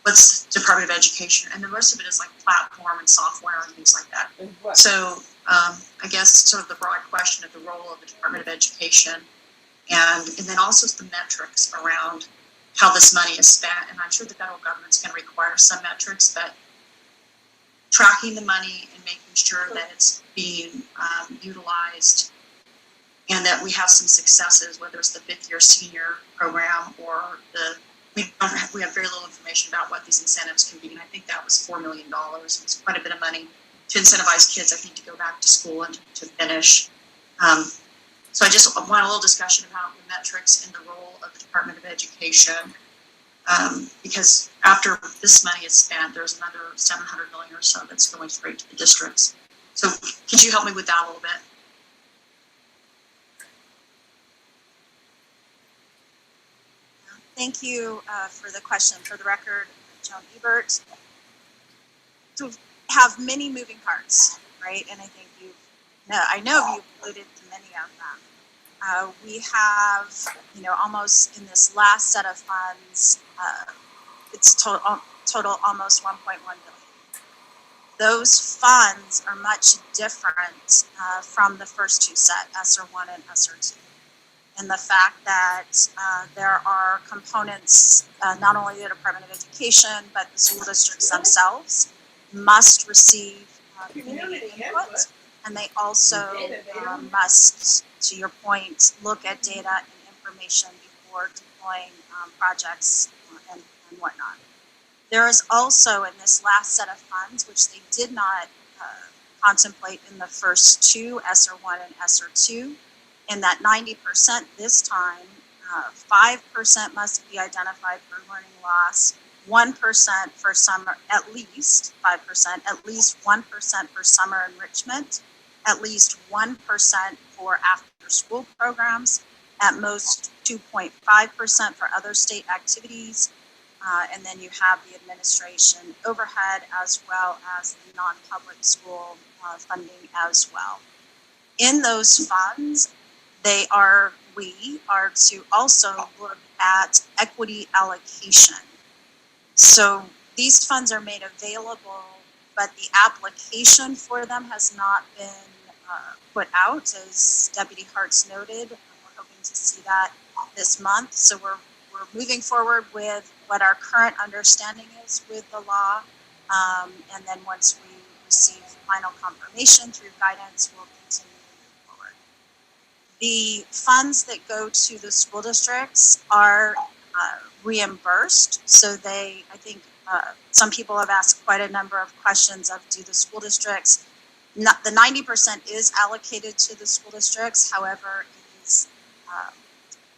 what's Department of Education, and the rest of it is like platform and software and things like that. So I guess sort of the broad question of the role of the Department of Education, and then also the metrics around how this money is spent. And I'm sure the federal government's going to require some metrics, but tracking the money and making sure that it's being utilized and that we have some successes, whether it's the fifth year senior program or we have very little information about what these incentives can be. And I think that was $4 million. It was quite a bit of money to incentivize kids, I think, to go back to school and to finish. So I just want a little discussion about the metrics and the role of the Department of Education. Because after this money is spent, there's another $700 million or so that's going straight to the districts. So could you help me with that a little bit? Thank you for the question. For the record, Joan Ebert. So we have many moving parts, right? And I think I know you've alluded to many of them. We have, almost in this last set of funds, it's total almost 1.1 billion. Those funds are much different from the first two set, ESSER 1 and ESSER 2. And the fact that there are components, not only the Department of Education, but the school districts themselves must receive community input. And they also must, to your point, look at data and information before deploying projects and whatnot. There is also in this last set of funds, which they did not contemplate in the first two, ESSER 1 and ESSER 2, in that 90% this time, 5% must be identified for learning loss, 1% for summer, at least 5%, at least 1% for summer enrichment, at least 1% for after school programs, at most 2.5% for other state activities, and then you have the administration overhead as well as the non-public school funding as well. In those funds, we are to also look at equity allocation. So these funds are made available, but the application for them has not been put out, as Deputy Hartz noted. We're hoping to see that this month. So we're moving forward with what our current understanding is with the law. And then once we receive final confirmation through guidance, we'll continue to move forward. The funds that go to the school districts are reimbursed. So I think some people have asked quite a number of questions of, do the school districts, the 90% is allocated to the school districts. However, it is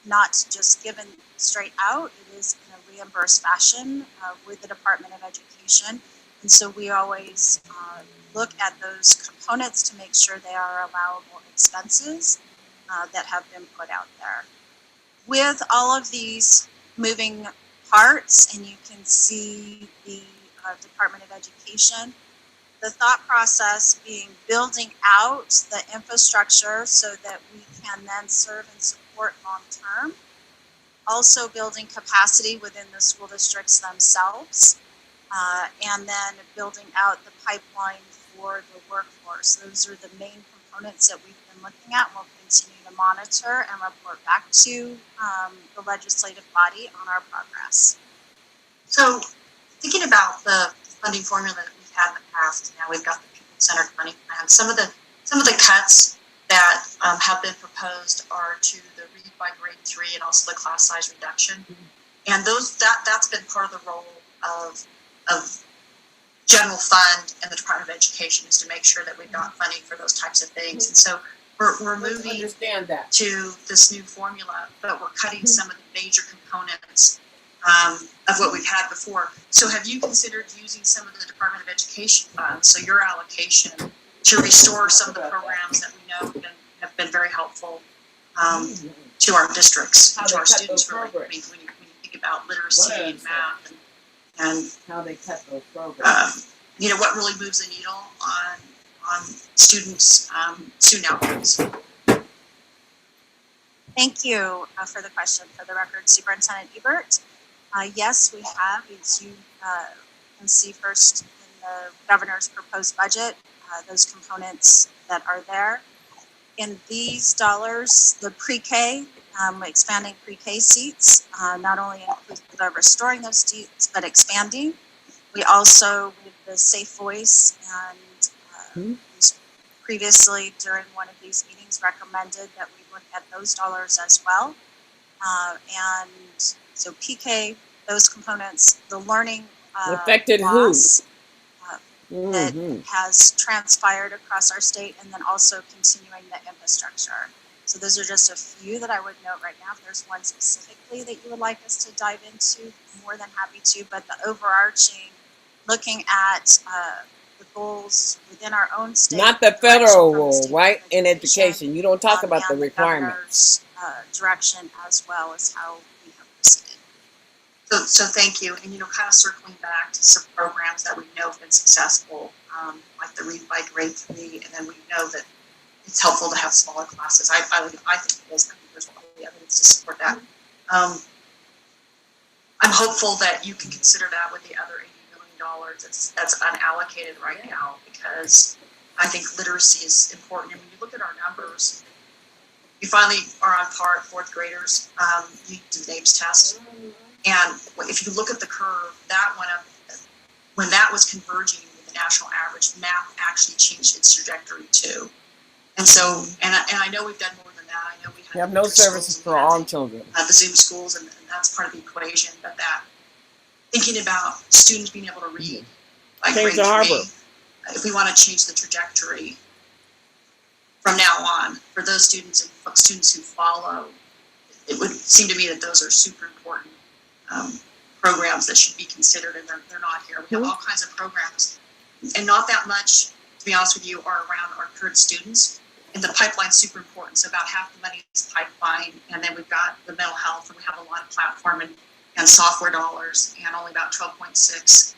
not just given straight out. It is in a reimbursed fashion with the Department of Education. And so we always look at those components to make sure they are allowable expenses that have been put out there. With all of these moving parts, and you can see the Department of Education, the thought process being building out the infrastructure so that we can then serve and support long term. Also building capacity within the school districts themselves, and then building out the pipeline for the workforce. Those are the main components that we've been looking at. We'll continue to monitor and report back to the legislative body on our progress. So thinking about the funding formula that we've had in the past, now we've got the people-centered funding plan. Some of the cuts that have been proposed are to the read by grade 3 and also the class size reduction. And that's been part of the role of general fund and the Department of Education, is to make sure that we've got funding for those types of things. And so we're moving to this new formula, but we're cutting some of the major components of what we've had before. So have you considered using some of the Department of Education funds, so your allocation, to restore some of the programs that we know have been very helpful to our districts, to our students, really? I mean, when you think about literacy and math and how they cut those programs. What really moves the needle on students' student outcomes. Thank you for the question. For the record, Superintendent Ebert. Yes, we have, as you can see first in the governor's proposed budget, those components that are there. In these dollars, the pre-K, expanding pre-K seats, not only includes restoring those seats, but expanding. We also, with the Safe Voice, and previously during one of these meetings recommended that we look at those dollars as well. And so PK, those components, the learning affected loss, that has transpired across our state, and then also continuing the infrastructure. So those are just a few that I would note right now. If there's one specifically that you would like us to dive into, I'm more than happy to. But the overarching, looking at the goals within our own state. Not the federal role, right? In education. You don't talk about the requirements. Direction as well as how we have proceeded. So thank you. And, kind of circling back to some programs that we know have been successful, like the Read by Grade 3, and then we know that it's helpful to have smaller classes. I think it is. I think there's all the evidence to support that. I'm hopeful that you can consider that with the other $80 million that's unallocated right now, because I think literacy is important. And when you look at our numbers, you finally are on par, fourth graders. You do the NAEPS test. And if you look at the curve, that went up. When that was converging with the national average, math actually changed its trajectory too. And so, and I know we've done more than that. I know we have no services for all children. The Zoom schools, and that's part of the equation. But that thinking about students being able to read, like grade 3, if we want to change the trajectory from now on for those students and students who follow, it would seem to me that those are super important programs that should be considered, and they're not here. We have all kinds of programs, and not that much, to be honest with you, are around our current students. And the pipeline's super important. So about half the money is pipeline, and then we've got the mental health, and we have a lot of platform and software dollars, and only about 12.6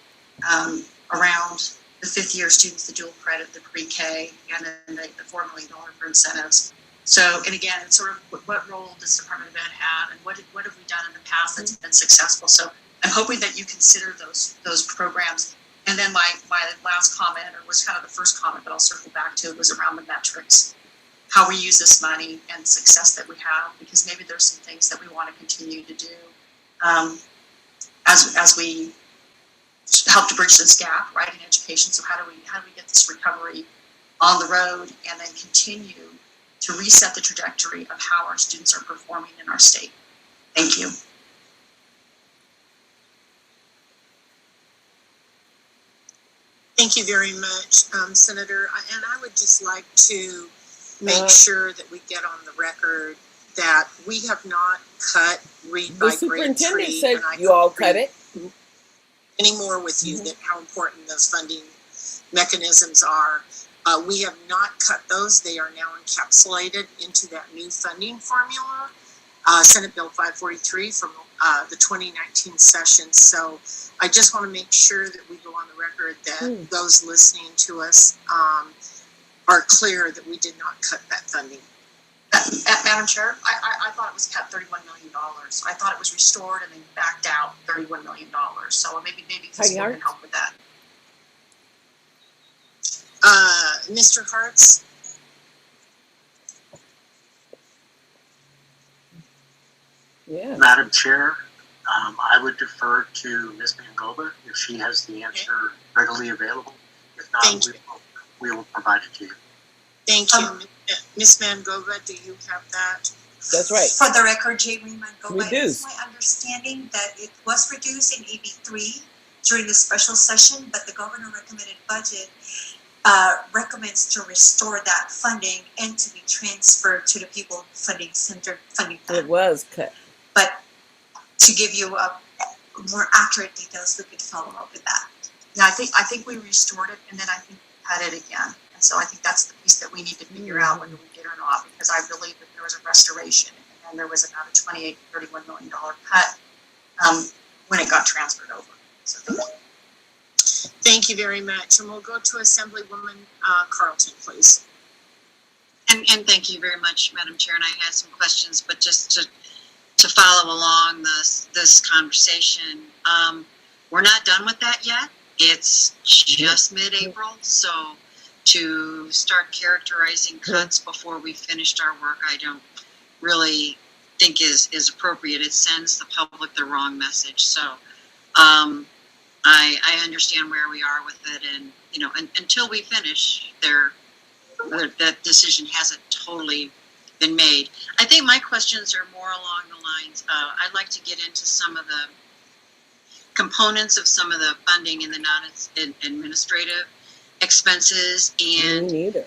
around the fifth-year students, the dual credit, the pre-K, and then the $4 million for incentives. So, and again, it's sort of what role does Department of Ed have, and what have we done in the past that's been successful? So I'm hoping that you consider those programs. And then my last comment, or was kind of the first comment, but I'll circle back to, was around the metrics, how we use this money and success that we have, because maybe there's some things that we want to continue to do as we help to bridge this gap, right, in education. So how do we get this recovery on the road, and then continue to reset the trajectory of how our students are performing in our state? Thank you. Thank you very much, Senator. And I would just like to make sure that we get on the record that we have not cut read The by grade superintendent tree. said And I you all couldn't cut agree it. any more with you that how important those funding mechanisms are. We have not cut those. They are now encapsulated into that new funding formula, Senate Bill 543 from the 2019 session. So I just want to make sure that we go on the record that those listening to us are clear that we did not cut that funding. Madam Chair, I thought it was cut $31 million. I thought it was restored and then backed out $31 million. So maybe this can help with that. Mr. Hartz? Yeah. Madam Chair, I would defer to Ms. Mangova if she has the answer readily available. If not, we will provide it to you. Thank you. Ms. Mangova, do you have that? That's right. For the record, Jamie Mangova, it is Reduced. my understanding that it was reduced in AB3 during the special session, but the governor recommended budget recommends to restore that funding and to be transferred to the People Funding Center funding plan. It was cut. But to give you a more accurate details, we could follow up with that. Yeah, I think we restored it and then I think we cut it again. And so I think that's the piece that we need to figure out whether we did or not, because I believe that there was a restoration and there was about a $28 to $31 million cut when it got transferred over. So Thank you very much. And we'll go to Assemblywoman Carlton, please. And thank you very much, Madam Chair. And I had some questions, but just to follow along this conversation, we're not done with that yet. It's just mid-April, so to start characterizing cuts before we finished our work, I don't really think is appropriate. It sends the public the wrong message. So I understand where we are with it, and until we finish, that decision hasn't totally been made. I think my questions are more along the lines. I'd like to get into some of the components of some of the funding and the non-administrative expenses. And Me neither.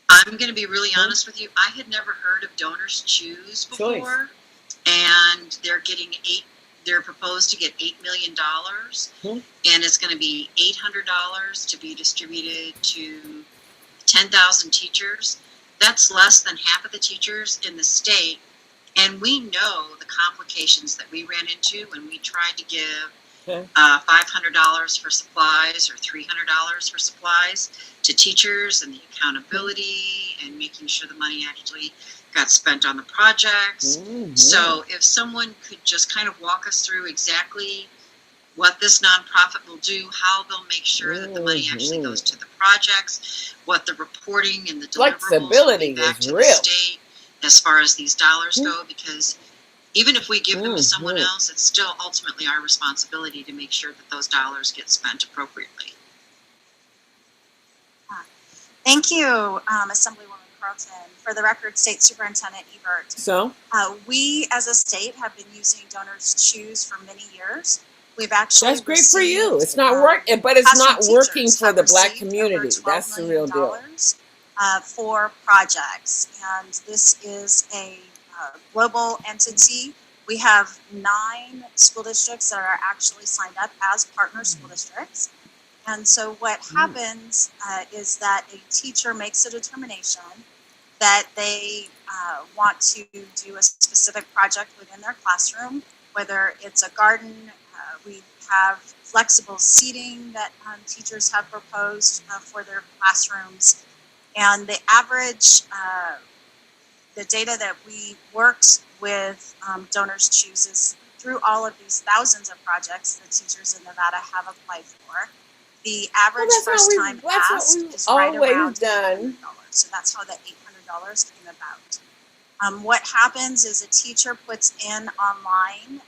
I'm going to be really honest with you. I had never heard of Donors Choose before, and they're proposed to get $8 million, and it's going to be $800 to be distributed to 10,000 teachers. That's less than half of the teachers in the state. And we know the complications that we ran into when we tried to give $500 for supplies or $300 for supplies to teachers, and the accountability and making sure the money actually got spent on the projects. So if someone could just kind of walk us through exactly what this nonprofit will do, how they'll make sure that the money actually goes to the projects, what the reporting and the deliverables will be back to the state as far as these dollars go, because even if we give them to someone else, it's still ultimately our responsibility to make sure that those dollars get spent appropriately. Thank you, Assemblywoman Carlton. For the record, State Superintendent Ebert. So? We as a state have been using Donors Choose for many years. We've actually That's great for you. It's not working, but it's not working for the Black community. That's the real deal. For projects, and this is a global entity. We have 9 school districts that are actually signed up as partner school districts. And so what happens is that a teacher makes a determination that they want to do a specific project within their classroom, whether it's a garden. We have flexible seating that teachers have proposed for their classrooms. And the average, the data that we worked with Donors Chooses through all of these thousands of projects that teachers in Nevada have applied for, the average first time asked is right around $800. So that's how that $800 came about. What happens is a teacher puts in online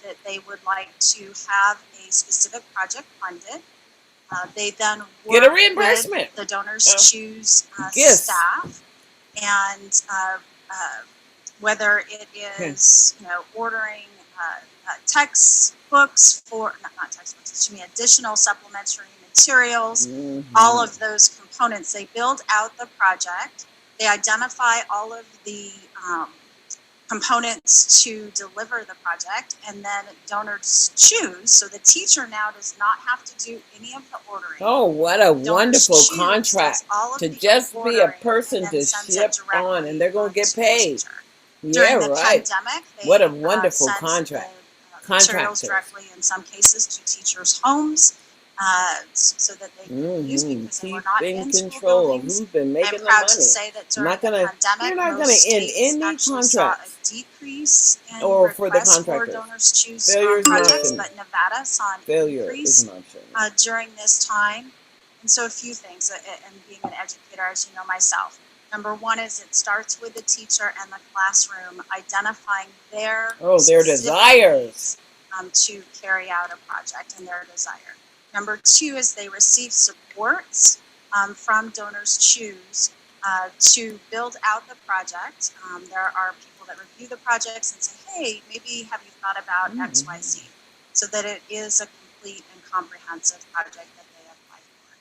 that they would like to have a specific project funded. They then work get a reimbursement with the Donors Choose staff, and whether it is ordering textbooks for not textbooks, excuse me, additional supplementary materials, all of those components. They build out the project. They identify all of the components to deliver the project, and then donors choose. So the teacher now does not have to do any of the ordering. Oh, what a wonderful contract to just be a person to ship on, and they're going to get paid. Yeah, right. Pandemic, what a wonderful contract. Materials directly, in some cases, to teachers' homes, so that they can use, because they were not in control of who's been making the money. I'm proud to say that during the pandemic, you're not going to end any contract a decrease in or for the requests for contractor. donors choose an projects, option. but Nevada saw an Failure increase is an option. During this time. And so a few things, and being an educator, as you know myself. Number one is it starts with the teacher and the classroom identifying their desires to carry out a project and their desire. Number two is they receive supports from Donors Choose to build out the project. There are people that review the projects and say, hey, maybe have you thought about X, Y, Z, so that it is a complete and comprehensive project that they apply for.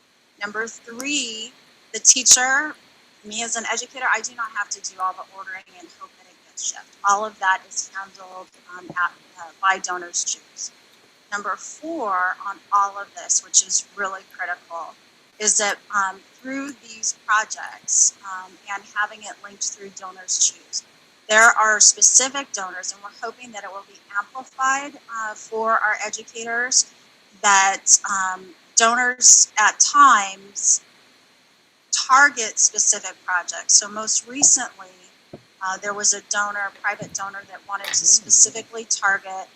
Number three, the teacher, me as an educator, I do not have to do all the ordering and hope that it gets shipped. All of that is handled by Donors Choose. Number four on all of this, which is really critical, is that through these projects and having it linked through Donors Choose, there are specific donors, and we're hoping that it will be amplified for our educators, that donors at times target specific projects. So most recently, there was a private donor that wanted to specifically target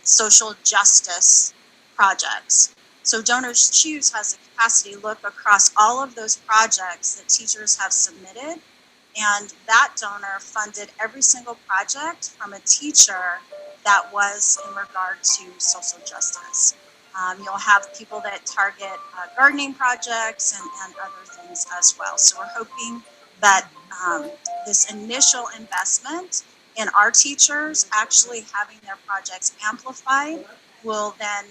social justice projects. So Donors Choose has the capacity to look across all of those projects that teachers have submitted, and that donor funded every single project from a teacher that was in regard to social justice. You'll have people that target gardening projects and other things as well. So we're hoping that this initial investment in our teachers actually having their projects amplified will then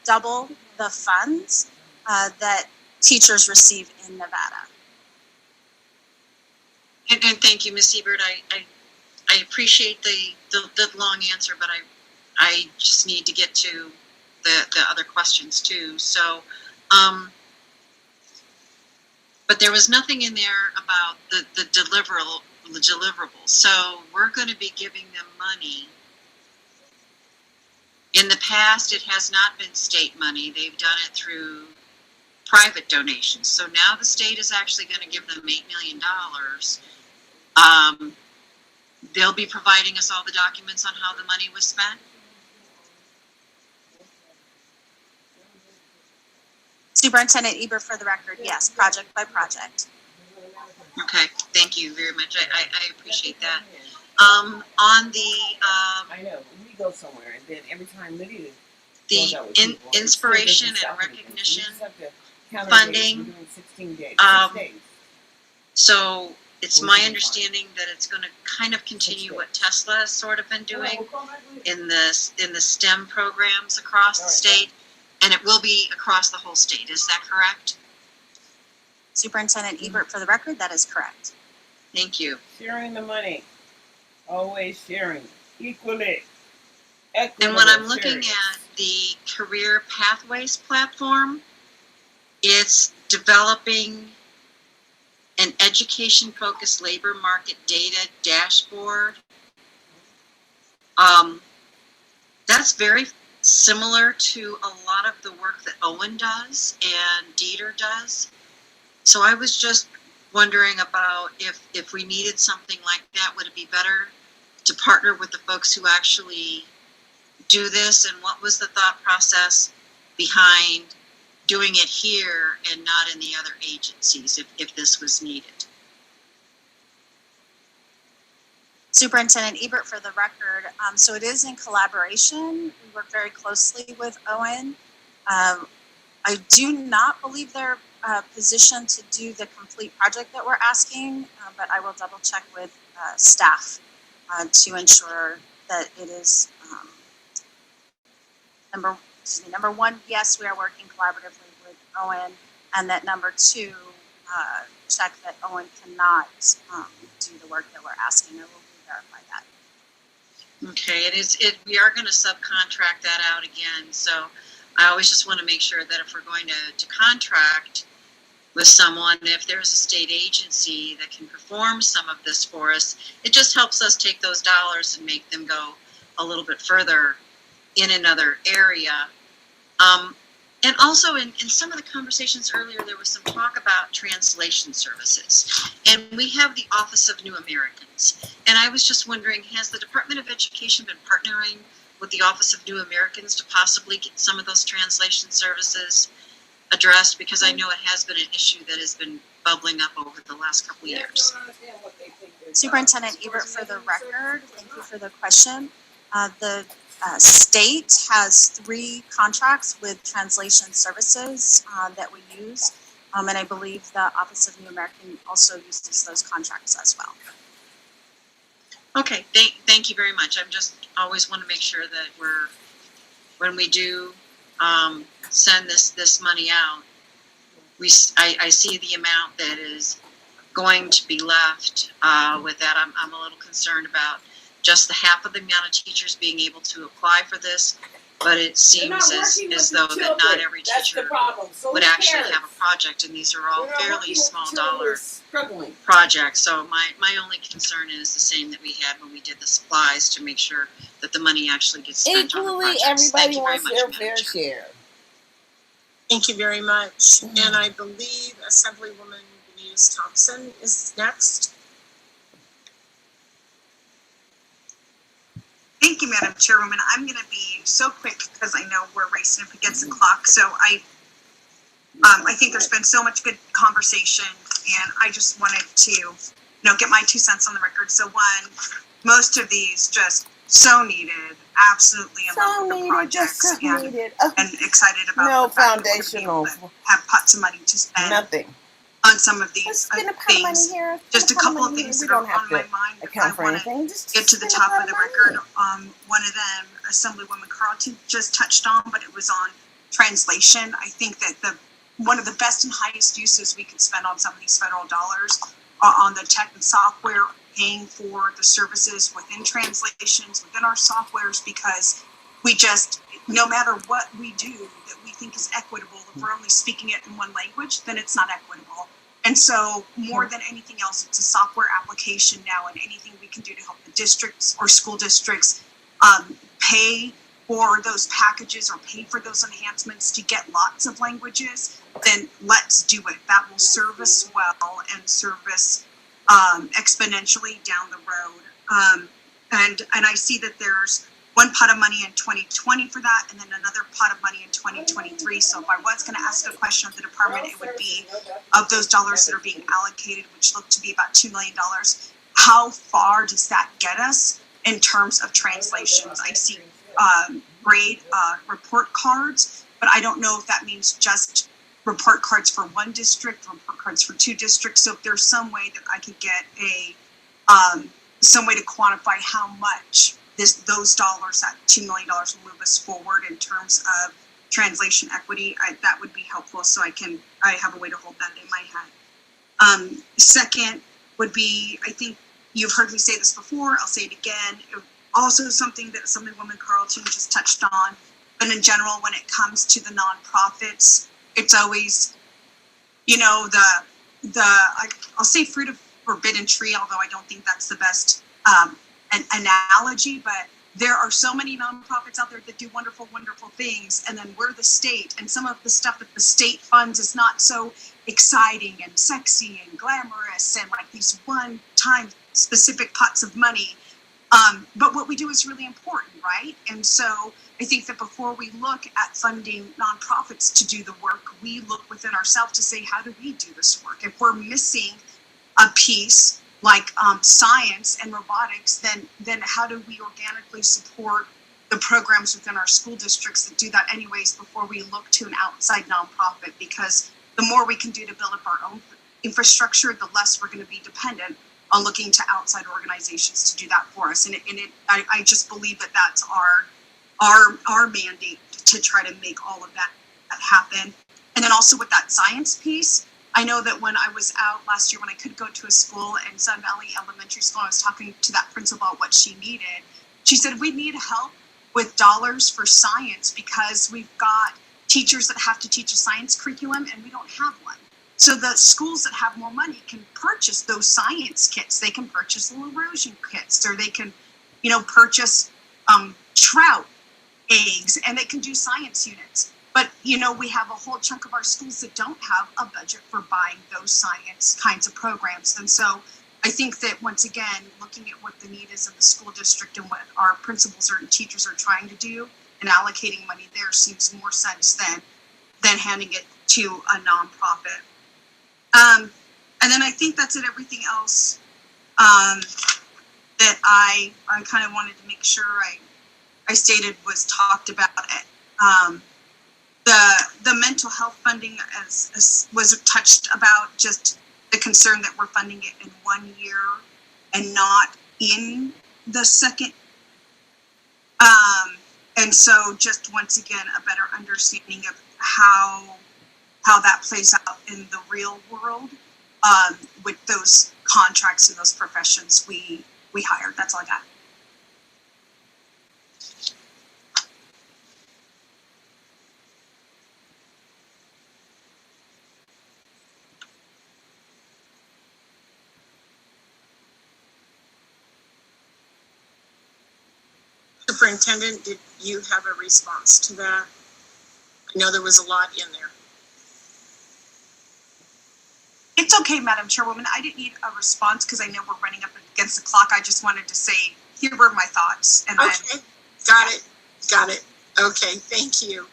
double the funds that teachers receive in Nevada. And thank you, Ms. Ebert. I appreciate the long answer, but I just need to get to the other questions too. So, but there was nothing in there about the deliverables. So we're going to be giving them money. In the past, it has not been state money. They've done it through private donations. So now the state is actually going to give them $8 million. They'll be providing us all the documents on how the money was spent. Superintendent Ebert, for the record, yes, project by project. Okay, thank you very much. I appreciate that. On the I know we go somewhere, and then every time Lydia the inspiration and recognition funding. 16 days. So it's my understanding that it's going to kind of continue what Tesla has sort of been doing in the STEM programs across the state, and it will be across the whole state. Is that correct? Superintendent Ebert, for the record, that is correct. Thank you. Sharing the money, always sharing equally. And when I'm looking at the Career Pathways platform, it's developing an education-focused labor market data dashboard. That's very similar to a lot of the work that Owen does and Dieter does. So I was just wondering about if we needed something like that, would it be better to partner with the folks who actually do this, and what was the thought process behind doing it here and not in the other agencies if this was needed? Superintendent Ebert, for the record, so it is in collaboration. We work very closely with Owen. I do not believe they're positioned to do the complete project that we're asking, but I will double check with staff to ensure that it is number one, yes, we are working collaboratively with Owen, and that number two, check that Owen cannot do the work that we're asking. I will verify that. Okay, we are gonna subcontract that out again, so I always just wanna make sure that if we're going to contract with someone, if there's a state agency that can perform some of this for us, it just helps us take those dollars and make them go a little bit further in another area. And also in some of the conversations earlier, there was some talk about translation services. And we have the Office of New Americans. And I was just wondering, has the Department of Education been partnering with the Office of New Americans to possibly get some of those translation services addressed? Because I know it has been an issue that has been bubbling up over the last couple of years. Superintendent Ebert, for the record, thank you for the question. The state has 3 contracts with translation services that we use. And I believe the Office of New American also uses those contracts as well. Okay, thank you very much. I'm just always want to make sure that when we do send this money out, I see the amount that is going to be left. With that, I'm a little concerned about just the half of the amount of teachers being able to apply for this, but it seems as though that not every teacher would actually have a project, and these are all fairly small dollar projects. So my only concern is the same that we had when we did the supplies, to make sure that the money actually gets spent on the projects. Everybody wants their fair share. Thank you very much. And I believe Assemblywoman Denise Thompson is next. Thank you, Madam Chairwoman. I'm going to be so quick because I know we're racing up against the clock. So I think there's been so much good conversation, and I just wanted to, get my 2 cents on the record. So one, most of these just so needed, absolutely in love with the projects, and excited about the fact that we're gonna be able to have pots of money to spend on some of these things. Just a couple of things that are on my mind that I want to get to the top of the record. One of them, Assemblywoman Carlton just touched on, but it was on translation. I think that one of the best and highest uses we can spend on some of these federal dollars are on the tech and software, paying for the services within translations, within our softwares, because we just, no matter what we do that we think is equitable, if we're only speaking it in one language, then it's not equitable. And so more than anything else, it's a software application now, and anything we can do to help the districts or school districts pay for those packages or pay for those enhancements to get lots of languages, then let's do it. That will serve us well and serve us exponentially down the road. And I see that there's one pot of money in 2020 for that, and then another pot of money in 2023. So if I was going to ask a question of the department, it would be, of those dollars that are being allocated, which look to be about $2 million, how far does that get us in terms of translations? I see grade report cards, but I don't know if that means just report cards for one district, report cards for 2 districts. So if there's some way that I could get some way to quantify how much those dollars, that $2 million, will move us forward in terms of translation equity, that would be helpful, so I have a way to hold that in my head. Second would be, I think you've heard me say this before, I'll say it again, also something that Assemblywoman Carlton just touched on, but in general, when it comes to the nonprofits, it's always, I'll say fruit of forbidden tree, although I don't think that's the best an analogy, but there are so many nonprofits out there that do wonderful, wonderful things, and then we're the state, and some of the stuff that the state funds is not so exciting and sexy and glamorous and like these one-time specific pots of money. But what we do is really important, right? And so I think that before we look at funding nonprofits to do the work, we look within ourselves to say, how do we do this work? If we're missing a piece like science and robotics, then how do we organically support the programs within our school districts that do that anyways before we look to an outside nonprofit? Because the more we can do to build up our own infrastructure, the less we're going to be dependent on looking to outside organizations to do that for us. And I just believe that that's our mandate to try to make all of that happen. And then also with that science piece, I know that when I was out last year, when I could go to a school in Sun Valley Elementary School, I was talking to that principal about what she needed. She said, we need help with dollars for science because we've got teachers that have to teach a science curriculum and we don't have one. So the schools that have more money can purchase those science kits. They can purchase little erosion kits, or they can, purchase trout eggs, and they can do science units. But, we have a whole chunk of our schools that don't have a budget for buying those science kinds of programs. And so I think that, once again, looking at what the need is in the school district and what our principals and teachers are trying to do and allocating money there seems more sense than handing it to a nonprofit. And then I think that's it. Everything else that I kind of wanted to make sure I stated was talked about. The mental health funding as was touched about, just the concern that we're funding it in 1 year and not in the second. And so just once again, a better understanding of how that plays out in the real world with those contracts and those professions we hired. That's all I got. Superintendent, did you have a response to that? I know there was a lot in there. It's okay, Madam Chairwoman. I didn't need a response because I know we're running up against the clock. I just wanted to say, here were my thoughts. And okay, got it. Okay, thank you.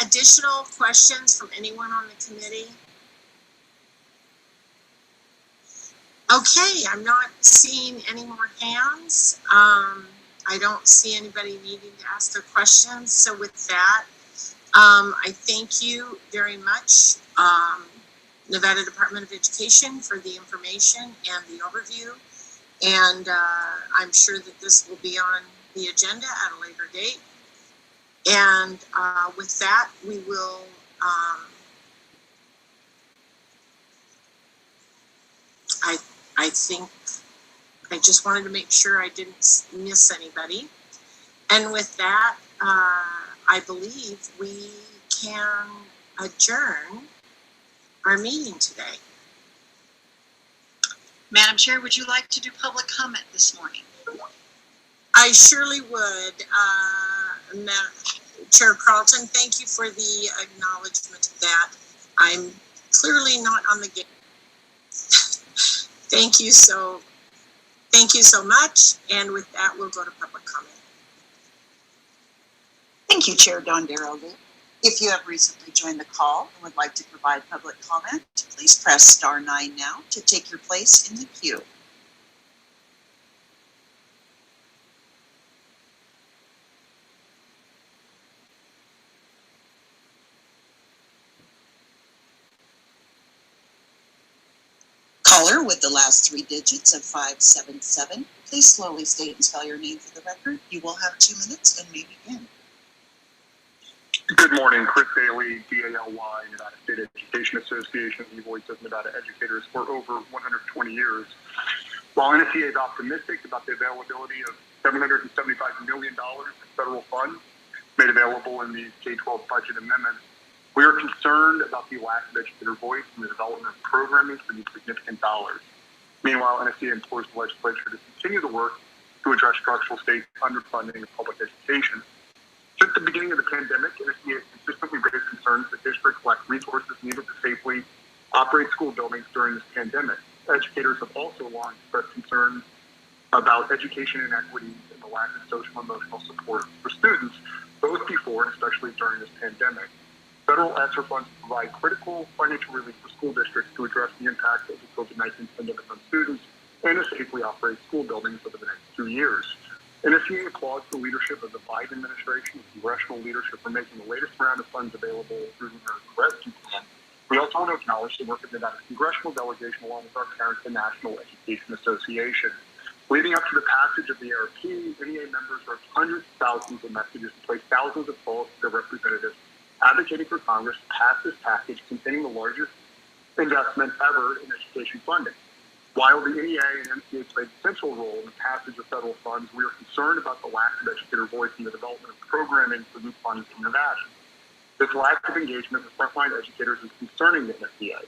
Additional questions from anyone on the committee? Okay, I'm not seeing any more hands. I don't see anybody needing to ask their questions. So with that, I thank you very much, Nevada Department of Education, for the information and the overview. And I'm sure that this will be on the agenda at a later date. And with that, we will I think I just wanted to make sure I didn't miss anybody. And with that, I believe we can adjourn our meeting today. Madam Chair, would you like to do public comment this morning? I surely would. Chair Carlton, thank you for the acknowledgement of that. I'm clearly not on the game. Thank you so much. And with that, we'll go to public comment. Thank you, Chair Don Darrell-Lou. If you have recently joined the call and would like to provide public comment, please press *9 now to take your place in the queue. Caller with the last 3 digits of 577, please slowly state and spell your name for the record. You will have 2 minutes and may begin. Good morning, Chris Bailey, DALY, Nevada State Education Association, the voice of Nevada educators for over 120 years. While NSEA is optimistic about the availability of $775 million in federal funds made available in the K-12 budget amendments, we are concerned about the lack of educator voice in the development of programming for these significant dollars. Meanwhile, NSEA implores the legislature to continue the work to address structural state underfunding of public education. Since the beginning of the pandemic, NSEA has consistently raised concerns that districts lack resources needed to safely operate school buildings during this pandemic. Educators have also long expressed concerns about education inequities and the lack of social and emotional support for students, both before and especially during this pandemic. Federal ESSER funds provide critical financial relief for school districts to address the impact of the COVID-19 pandemic on students and to safely operate school buildings over the next 2 years. NSEA applauds the leadership of the Biden administration and congressional leadership for making the latest round of funds available through the American Rescue Plan. We also want to acknowledge the work of Nevada's congressional delegation along with our parents, the National Education Association. Leading up to the passage of the ARP, NEA members wrote hundreds of thousands of messages and placed thousands of calls to their representatives advocating for Congress to pass this package containing the largest investment ever in education funding. While the NEA and MCA played a central role in the passage of federal funds, we are concerned about the lack of educator voice in the development of programming for new funds in Nevada. This lack of engagement with frontline educators is concerning the NFPA.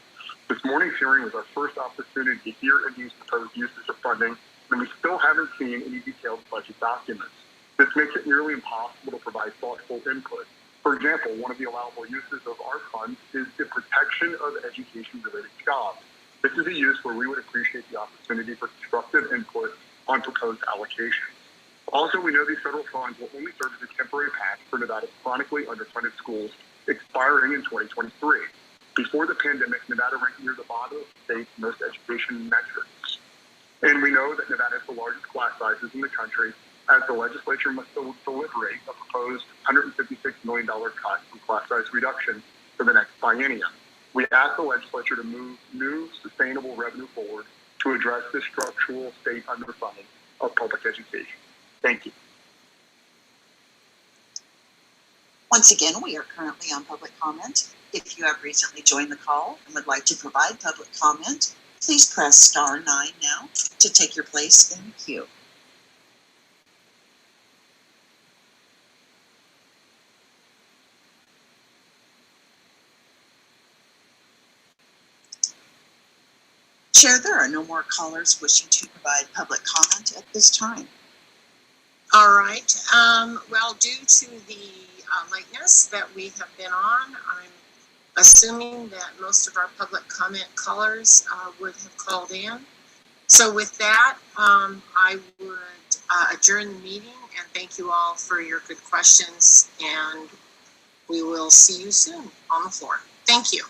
This morning's hearing was our first opportunity to hear and use proposed uses of funding, and we still haven't seen any detailed budget documents. This makes it nearly impossible to provide thoughtful input. For example, one of the allowable uses of our funds is the protection of education-related jobs. This is a use where we would appreciate the opportunity for constructive input on proposed allocations. Also, we know these federal funds will only serve as a temporary patch for Nevada's chronically underfunded schools expiring in 2023. Before the pandemic, Nevada ranked near the bottom of the state's most education metrics. And we know that Nevada has the largest class sizes in the country, as the legislature must deliberate a proposed $156 million cut from class size reduction for the next biennium. We ask the legislature to move new sustainable revenue forward to address this structural state underfunding of public education. Thank you. Once again, we are currently on public comment. If you have recently joined the call and would like to provide public comment, please press star 9 now to take your place in the queue. Chair, there are no more callers wishing to provide public comment at this time. All right. Well, due to the lateness that we have been on, I'm assuming that most of our public comment callers would have called in. So with that, I would adjourn the meeting and thank you all for your good questions, and we will see you soon on the floor. Thank you.